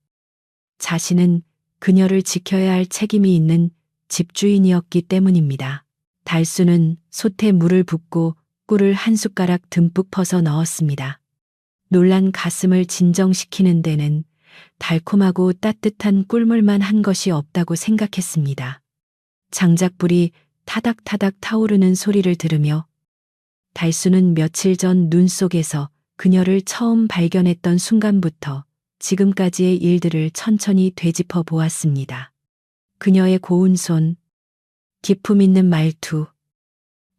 자신은 그녀를 지켜야 할 책임이 있는 집주인이었기 때문입니다. 달수는 솥에 물을 붓고 꿀을 한 숟가락 듬뿍 퍼서 넣었습니다. 놀란 가슴을 진정시키는 데는 달콤하고 따뜻한 꿀물만 한 것이 없다고 생각했습니다. 장작불이 타닥타닥 타오르는 소리를 들으며 달수는 며칠 전 눈 속에서 그녀를 처음 발견했던 순간부터 지금까지의 일들을 천천히 되짚어 보았습니다. 그녀의 고운 손, 기품 있는 말투,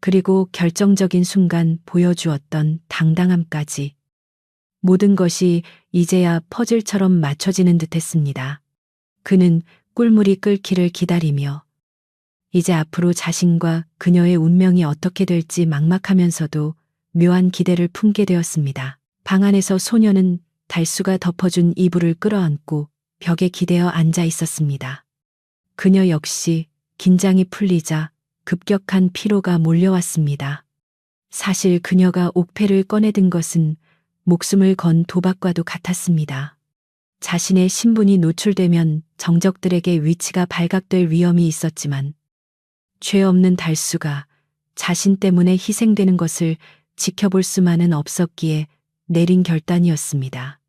그리고 결정적인 순간 보여주었던 당당함까지 모든 것이 이제야 퍼즐처럼 맞춰지는 듯했습니다. 그는 꿀물이 끓기를 기다리며 이제 앞으로 자신과 그녀의 운명이 어떻게 될지 막막하면서도 묘한 기대를 품게 되었습니다. 방 안에서 소녀는 달수가 덮어준 이불을 끌어안고 벽에 기대어 앉아 있었습니다. 그녀 역시 긴장이 풀리자 급격한 피로가 몰려왔습니다. 사실 그녀가 옥패를 꺼내든 것은 목숨을 건 도박과도 같았습니다. 자신의 신분이 노출되면 정적들에게 위치가 발각될 위험이 있었지만 죄 없는 달수가 자신 때문에 희생되는 것을 지켜볼 수만은 없었기에 내린 결단이었습니다.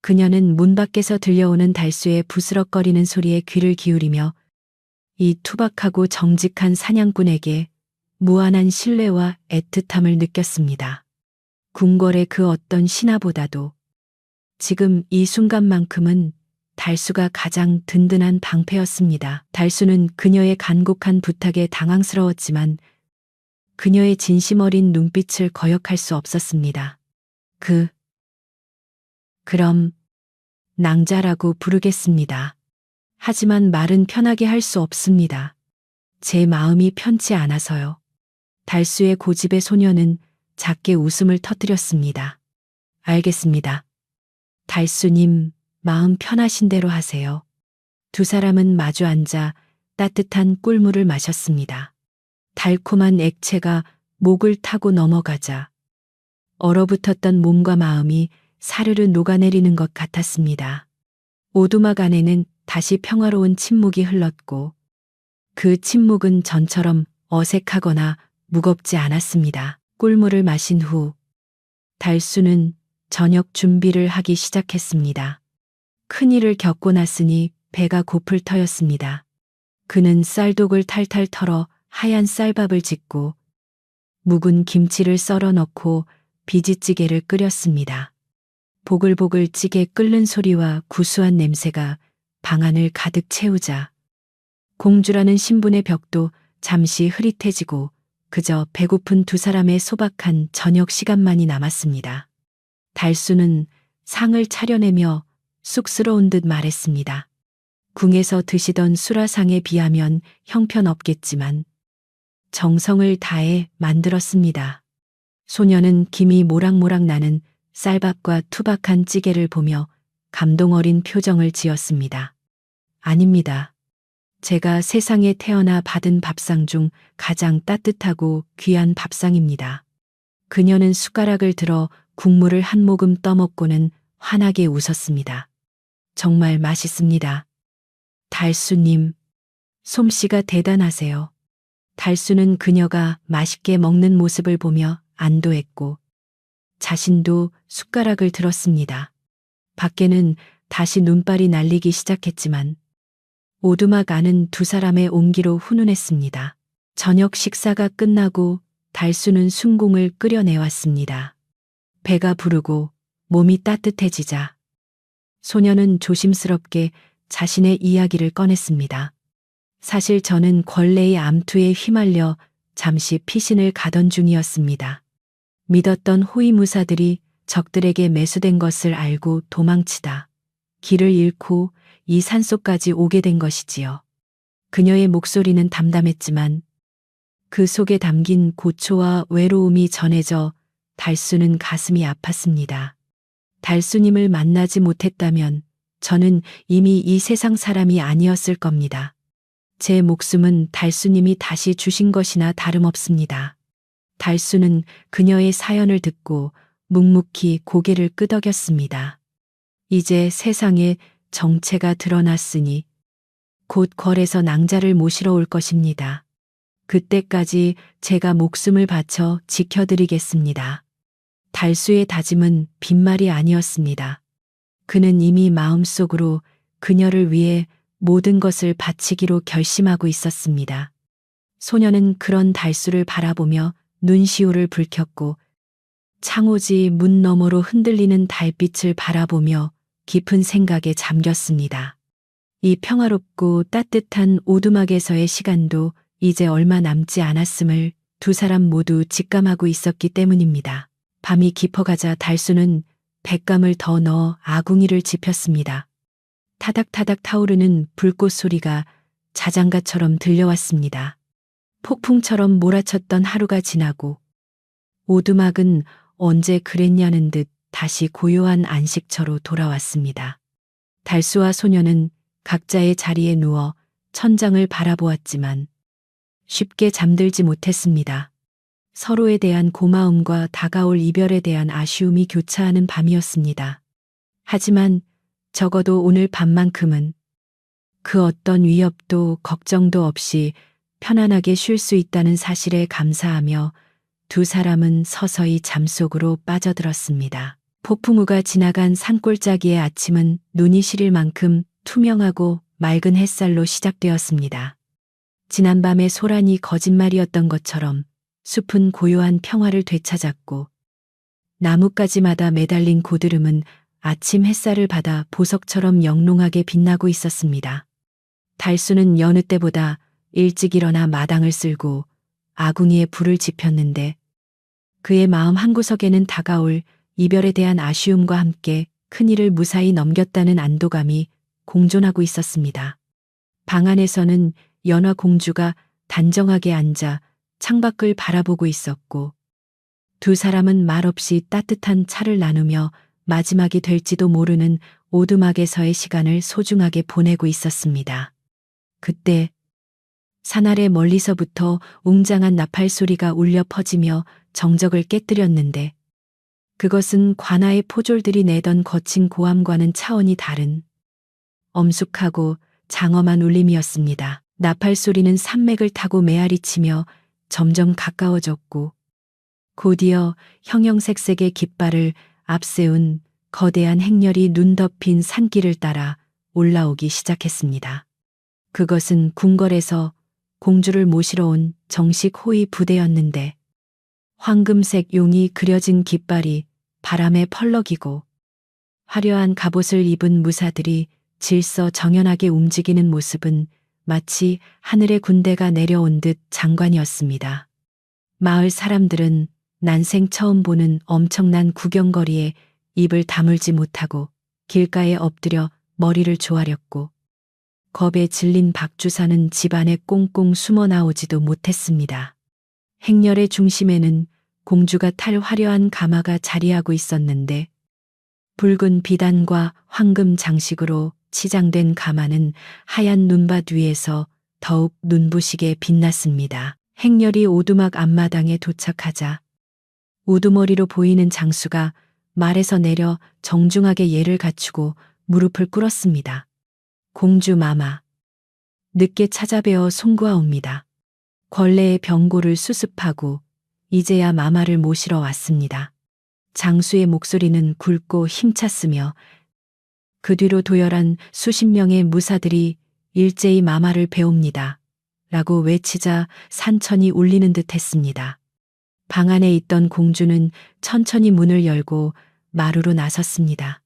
그녀는 문 밖에서 들려오는 달수의 부스럭거리는 소리에 귀를 기울이며 이 투박하고 정직한 사냥꾼에게 무한한 신뢰와 애틋함을 느꼈습니다. 궁궐의 그 어떤 신하보다도 지금 이 순간만큼은 달수가 가장 든든한 방패였습니다. 달수는 그녀의 간곡한 부탁에 당황스러웠지만 그녀의 진심 어린 눈빛을 거역할 수 없었습니다. 그럼 낭자라고 부르겠습니다. 하지만 말은 편하게 할 수 없습니다. 제 마음이 편치 않아서요. 달수의 고집의 소녀는 작게 웃음을 터뜨렸습니다. 알겠습니다. 달수님, 마음 편하신 대로 하세요. 두 사람은 마주 앉아 따뜻한 꿀물을 마셨습니다. 달콤한 액체가 목을 타고 넘어가자 얼어붙었던 몸과 마음이 사르르 녹아내리는 것 같았습니다. 오두막 안에는 다시 평화로운 침묵이 흘렀고 그 침묵은 전처럼 어색하거나 무겁지 않았습니다. 꿀물을 마신 후 달수는 저녁 준비를 하기 시작했습니다. 큰일을 겪고 났으니 배가 고플 터였습니다. 그는 쌀독을 탈탈 털어 하얀 쌀밥을 짓고 묵은 김치를 썰어 넣고 비지찌개를 끓였습니다. 보글보글 찌개 끓는 소리와 구수한 냄새가 방안을 가득 채우자 공주라는 신분의 벽도 잠시 흐릿해지고 그저 배고픈 두 사람의 소박한 저녁 시간만이 남았습니다. 달수는 상을 차려내며 쑥스러운 듯 말했습니다. 궁에서 드시던 수라상에 비하면 형편없겠지만 정성을 다해 만들었습니다. 소녀는 김이 모락모락 나는 쌀밥과 투박한 찌개를 보며 감동 어린 표정을 지었습니다. 아닙니다. 제가 세상에 태어나 받은 밥상 중 가장 따뜻하고 귀한 밥상입니다. 그녀는 숟가락을 들어 국물을 한 모금 떠먹고는 환하게 웃었습니다. 정말 맛있습니다. 달수님, 솜씨가 대단하세요. 달수는 그녀가 맛있게 먹는 모습을 보며 안도했고 자신도 숟가락을 들었습니다. 밖에는 다시 눈발이 날리기 시작했지만 오두막 안은 두 사람의 온기로 훈훈했습니다. 저녁 식사가 끝나고 달수는 순공을 끓여내왔습니다. 배가 부르고 몸이 따뜻해지자 소녀는 조심스럽게 자신의 이야기를 꺼냈습니다. 사실 저는 권례의 암투에 휘말려 잠시 피신을 가던 중이었습니다. 믿었던 호위무사들이 적들에게 매수된 것을 알고 도망치다 길을 잃고 이 산속까지 오게 된 것이지요. 그녀의 목소리는 담담했지만 그 속에 담긴 고초와 외로움이 전해져 달수는 가슴이 아팠습니다. 달수님을 만나지 못했다면 저는 이미 이 세상 사람이 아니었을 겁니다. 제 목숨은 달수님이 다시 주신 것이나 다름없습니다. 달수는 그녀의 사연을 듣고 묵묵히 고개를 끄덕였습니다. 이제 세상에 정체가 드러났으니 곧 궐에서 낭자를 모시러 올 것입니다. 그때까지 제가 목숨을 바쳐 지켜드리겠습니다. 달수의 다짐은 빈말이 아니었습니다. 그는 이미 마음속으로 그녀를 위해 모든 것을 바치기로 결심하고 있었습니다. 소녀는 그런 달수를 바라보며 눈시울을 붉혔고 창호지 문 너머로 흔들리는 달빛을 바라보며 깊은 생각에 잠겼습니다. 이 평화롭고 따뜻한 오두막에서의 시간도 이제 얼마 남지 않았음을 두 사람 모두 직감하고 있었기 때문입니다. 밤이 깊어가자 달수는 백감을 더 넣어 아궁이를 지폈습니다. 타닥타닥 타오르는 불꽃 소리가 자장가처럼 들려왔습니다. 폭풍처럼 몰아쳤던 하루가 지나고 오두막은 언제 그랬냐는 듯 다시 고요한 안식처로 돌아왔습니다. 달수와 소녀는 각자의 자리에 누워 천장을 바라보았지만 쉽게 잠들지 못했습니다. 서로에 대한 고마움과 다가올 이별에 대한 아쉬움이 교차하는 밤이었습니다. 하지만 적어도 오늘 밤만큼은 그 어떤 위협도 걱정도 없이 편안하게 쉴 수 있다는 사실에 감사하며 두 사람은 서서히 잠속으로 빠져들었습니다. 폭풍우가 지나간 산골짜기의 아침은 눈이 시릴 만큼 투명하고 맑은 햇살로 시작되었습니다. 지난밤의 소란이 거짓말이었던 것처럼 숲은 고요한 평화를 되찾았고 나뭇가지마다 매달린 고드름은 아침 햇살을 받아 보석처럼 영롱하게 빛나고 있었습니다. 달수는 여느 때보다 일찍 일어나 마당을 쓸고 아궁이에 불을 지폈는데 그의 마음 한구석에는 다가올 이별에 대한 아쉬움과 함께 큰일을 무사히 넘겼다는 안도감이 공존하고 있었습니다. 방 안에서는 연화 공주가 단정하게 앉아 창밖을 바라보고 있었고 두 사람은 말없이 따뜻한 차를 나누며 마지막이 될지도 모르는 오두막에서의 시간을 소중하게 보내고 있었습니다. 그때 산 아래 멀리서부터 웅장한 나팔 소리가 울려 퍼지며 정적을 깨뜨렸는데 그것은 관아의 포졸들이 내던 거친 고함과는 차원이 다른 엄숙하고 장엄한 울림이었습니다. 나팔 소리는 산맥을 타고 메아리치며 점점 가까워졌고 곧이어 형형색색의 깃발을 앞세운 거대한 행렬이 눈 덮인 산길을 따라 올라오기 시작했습니다. 그것은 궁궐에서 공주를 모시러 온 정식 호위 부대였는데 황금색 용이 그려진 깃발이 바람에 펄럭이고 화려한 갑옷을 입은 무사들이 질서 정연하게 움직이는 모습은 마치 하늘의 군대가 내려온 듯 장관이었습니다. 마을 사람들은 난생 처음 보는 엄청난 구경거리에 입을 다물지 못하고 길가에 엎드려 머리를 조아렸고 겁에 질린 박주사는 집안에 꽁꽁 숨어 나오지도 못했습니다. 행렬의 중심에는 공주가 탈 화려한 가마가 자리하고 있었는데 붉은 비단과 황금 장식으로 치장된 가마는 하얀 눈밭 위에서 더욱 눈부시게 빛났습니다. 행렬이 오두막 앞마당에 도착하자 우두머리로 보이는 장수가 말에서 내려 정중하게 예를 갖추고 무릎을 꿇었습니다. 공주 마마, 늦게 찾아뵈어 송구하옵니다. 권례의 병고를 수습하고 이제야 마마를 모시러 왔습니다. 장수의 목소리는 굵고 힘찼으며 그 뒤로 도열한 수십 명의 무사들이 일제히 마마를 배웁니다. 라고 외치자 산천이 울리는 듯 했습니다. 방 안에 있던 공주는 천천히 문을 열고 마루로 나섰습니다.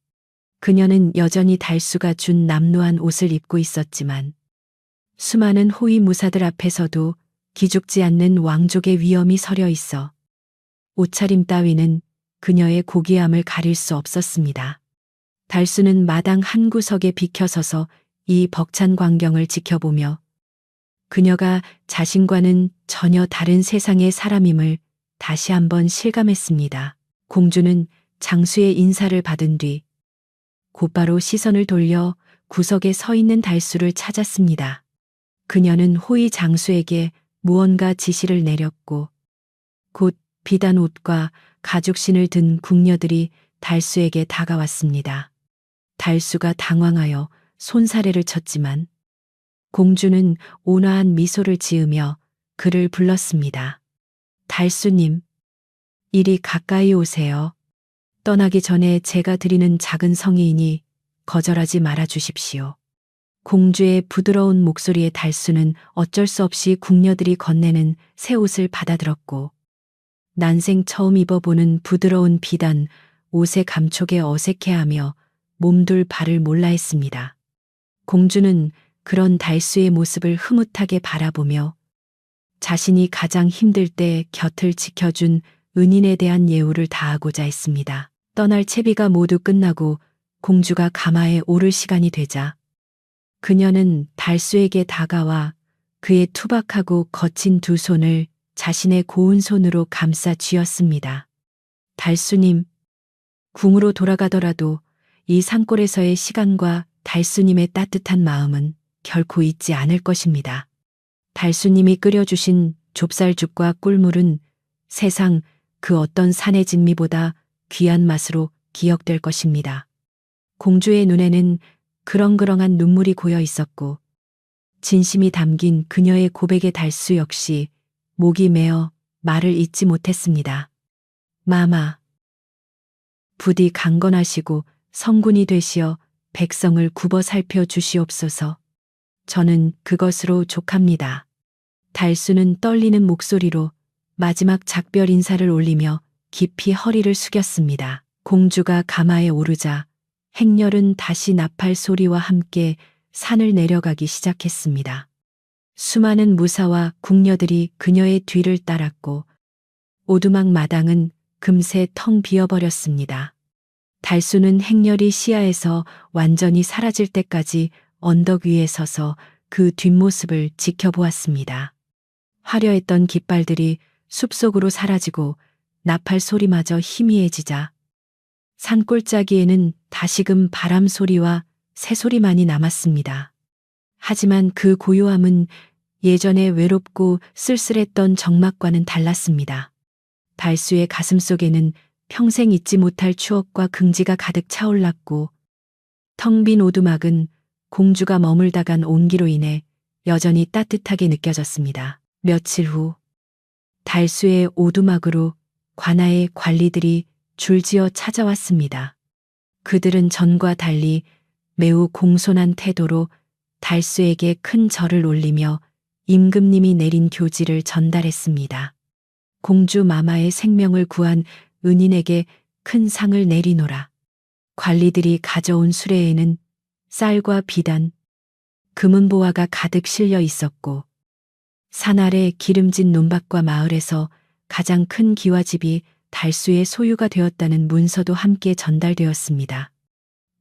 그녀는 여전히 달수가 준 남루한 옷을 입고 있었지만 수많은 호위 무사들 앞에서도 기죽지 않는 왕족의 위엄이 서려 있어 옷차림 따위는 그녀의 고귀함을 가릴 수 없었습니다. 달수는 마당 한 구석에 비켜서서 이 벅찬 광경을 지켜보며 그녀가 자신과는 전혀 다른 세상의 사람임을 다시 한번 실감했습니다. 공주는 장수의 인사를 받은 뒤 곧바로 시선을 돌려 구석에 서 있는 달수를 찾았습니다. 그녀는 호위 장수에게 무언가 지시를 내렸고 곧 비단 옷과 가죽신을 든 궁녀들이 달수에게 다가왔습니다. 달수가 당황하여 손사래를 쳤지만 공주는 온화한 미소를 지으며 그를 불렀습니다. 달수님, 이리 가까이 오세요. 떠나기 전에 제가 드리는 작은 성의이니 거절하지 말아 주십시오. 공주의 부드러운 목소리에 달수는 어쩔 수 없이 궁녀들이 건네는 새 옷을 받아들었고 난생 처음 입어보는 부드러운 비단 옷의 감촉에 어색해하며 몸둘 바를 몰라 했습니다. 공주는 그런 달수의 모습을 흐뭇하게 바라보며 자신이 가장 힘들 때 곁을 지켜준 은인에 대한 예우를 다하고자 했습니다. 떠날 채비가 모두 끝나고 공주가 가마에 오를 시간이 되자 그녀는 달수에게 다가와 그의 투박하고 거친 두 손을 자신의 고운 손으로 감싸 쥐었습니다. 달수님, 궁으로 돌아가더라도 이 산골에서의 시간과 달수님의 따뜻한 마음은 결코 잊지 않을 것입니다. 달수님이 끓여주신 좁쌀죽과 꿀물은 세상 그 어떤 산의 진미보다 귀한 맛으로 기억될 것입니다. 공주의 눈에는 그렁그렁한 눈물이 고여 있었고 진심이 담긴 그녀의 고백의 달수 역시 목이 메어 말을 잇지 못했습니다. 마마, 부디 강건하시고 성군이 되시어 백성을 굽어 살펴 주시옵소서. 저는 그것으로 족합니다. 달수는 떨리는 목소리로 마지막 작별 인사를 올리며 깊이 허리를 숙였습니다. 공주가 가마에 오르자 행렬은 다시 나팔 소리와 함께 산을 내려가기 시작했습니다. 수많은 무사와 궁녀들이 그녀의 뒤를 따랐고 오두막 마당은 금세 텅 비어버렸습니다. 달수는 행렬이 시야에서 완전히 사라질 때까지 언덕 위에 서서 그 뒷모습을 지켜보았습니다. 화려했던 깃발들이 숲속으로 사라지고 나팔 소리마저 희미해지자 산골짜기에는 다시금 바람 소리와 새소리만이 남았습니다. 하지만 그 고요함은 예전에 외롭고 쓸쓸했던 정막과는 달랐습니다. 달수의 가슴 속에는 평생 잊지 못할 추억과 긍지가 가득 차올랐고 텅 빈 오두막은 공주가 머물다 간 온기로 인해 여전히 따뜻하게 느껴졌습니다. 며칠 후 달수의 오두막으로 관아의 관리들이 줄지어 찾아왔습니다. 그들은 전과 달리 매우 공손한 태도로 달수에게 큰 절을 올리며 임금님이 내린 교지를 전달했습니다. 공주 마마의 생명을 구한 은인에게 큰 상을 내리노라. 관리들이 가져온 수레에는 쌀과 비단, 금은보화가 가득 실려 있었고 산 아래 기름진 논밭과 마을에서 가장 큰 기와집이 달수의 소유가 되었다는 문서도 함께 전달되었습니다.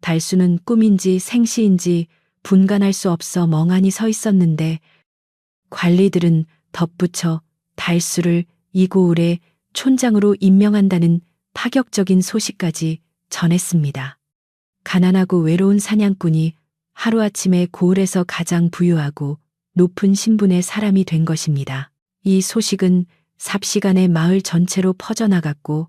달수는 꿈인지 생시인지 분간할 수 없어 멍하니 서 있었는데 관리들은 덧붙여 달수를 이고을의 촌장으로 임명한다는 파격적인 소식까지 전했습니다. 가난하고 외로운 사냥꾼이 하루아침에 고을에서 가장 부유하고 높은 신분의 사람이 된 것입니다. 이 소식은 삽시간에 마을 전체로 퍼져나갔고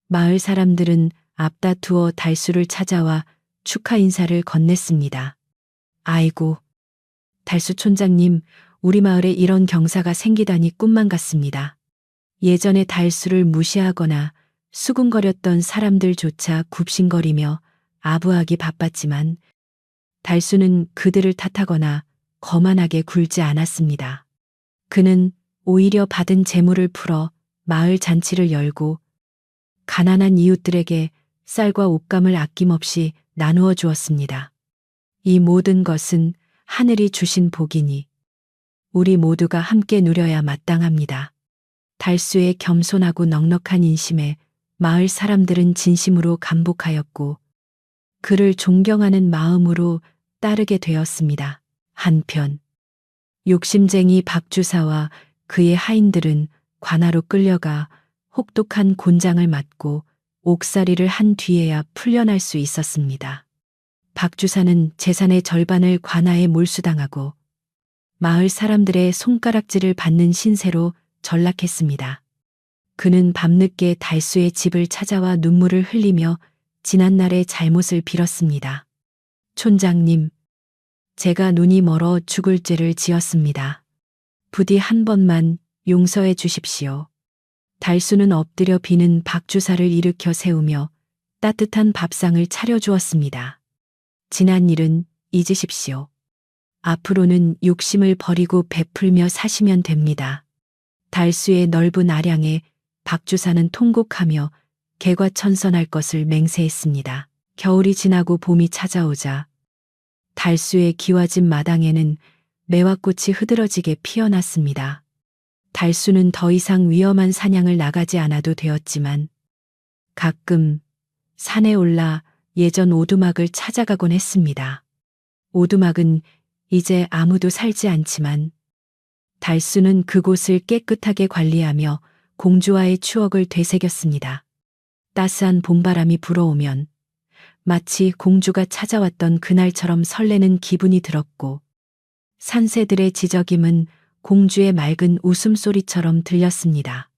마을 사람들은 앞다투어 달수를 찾아와 축하 인사를 건넸습니다. 아이고, 달수 촌장님, 우리 마을에 이런 경사가 생기다니 꿈만 같습니다. 예전에 달수를 무시하거나 수군거렸던 사람들조차 굽신거리며 아부하기 바빴지만 달수는 그들을 탓하거나 거만하게 굴지 않았습니다. 그는 오히려 받은 재물을 풀어 마을 잔치를 열고 가난한 이웃들에게 쌀과 옷감을 아낌없이 나누어 주었습니다. 이 모든 것은 하늘이 주신 복이니 우리 모두가 함께 누려야 마땅합니다. 달수의 겸손하고 넉넉한 인심에 마을 사람들은 진심으로 감복하였고 그를 존경하는 마음으로 따르게 되었습니다. 한편 욕심쟁이 박주사와 그의 하인들은 관아로 끌려가 혹독한 곤장을 맞고 옥살이를 한 뒤에야 풀려날 수 있었습니다. 박주사는 재산의 절반을 관아에 몰수당하고 마을 사람들의 손가락질을 받는 신세로 전락했습니다. 그는 밤늦게 달수의 집을 찾아와 눈물을 흘리며 지난날의 잘못을 빌었습니다. 촌장님, 제가 눈이 멀어 죽을 죄를 지었습니다. 부디 한 번만 용서해 주십시오. 달수는 엎드려 비는 박주사를 일으켜 세우며 따뜻한 밥상을 차려주었습니다. 지난 일은 잊으십시오. 앞으로는 욕심을 버리고 베풀며 사시면 됩니다. 달수의 넓은 아량에 박주사는 통곡하며 개과천선할 것을 맹세했습니다. 겨울이 지나고 봄이 찾아오자 달수의 기와집 마당에는 매화꽃이 흐드러지게 피어났습니다. 달수는 더 이상 위험한 사냥을 나가지 않아도 되었지만 가끔 산에 올라 예전 오두막을 찾아가곤 했습니다. 오두막은 이제 아무도 살지 않지만 달수는 그곳을 깨끗하게 관리하며 공주와의 추억을 되새겼습니다. 따스한 봄바람이 불어오면 마치 공주가 찾아왔던 그날처럼 설레는 기분이 들었고, 산새들의 지저김은 공주의 맑은 웃음소리처럼 들렸습니다.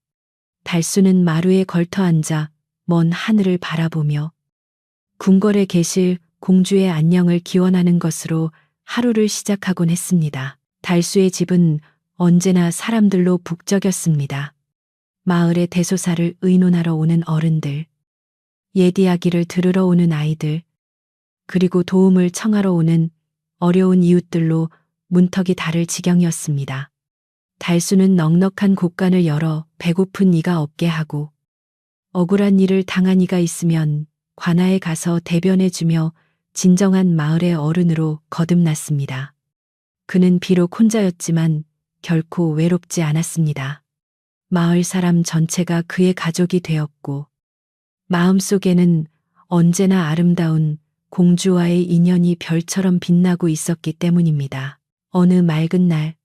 달수는 마루에 걸터 앉아 먼 하늘을 바라보며 궁궐에 계실 공주의 안녕을 기원하는 것으로 하루를 시작하곤 했습니다. 달수의 집은 언제나 사람들로 북적였습니다. 마을의 대소사를 의논하러 오는 어른들, 옛 이야기를 들으러 오는 아이들, 그리고 도움을 청하러 오는 어려운 이웃들로 문턱이 다를 지경이었습니다. 달수는 넉넉한 곳간을 열어 배고픈 이가 없게 하고, 억울한 일을 당한 이가 있으면 관아에 가서 대변해주며 진정한 마을의 어른으로 거듭났습니다. 그는 비록 혼자였지만 결코 외롭지 않았습니다. 마을 사람 전체가 그의 가족이 되었고, 마음속에는 언제나 아름다운 공주와의 인연이 별처럼 빛나고 있었기 때문입니다. 어느 맑은 날,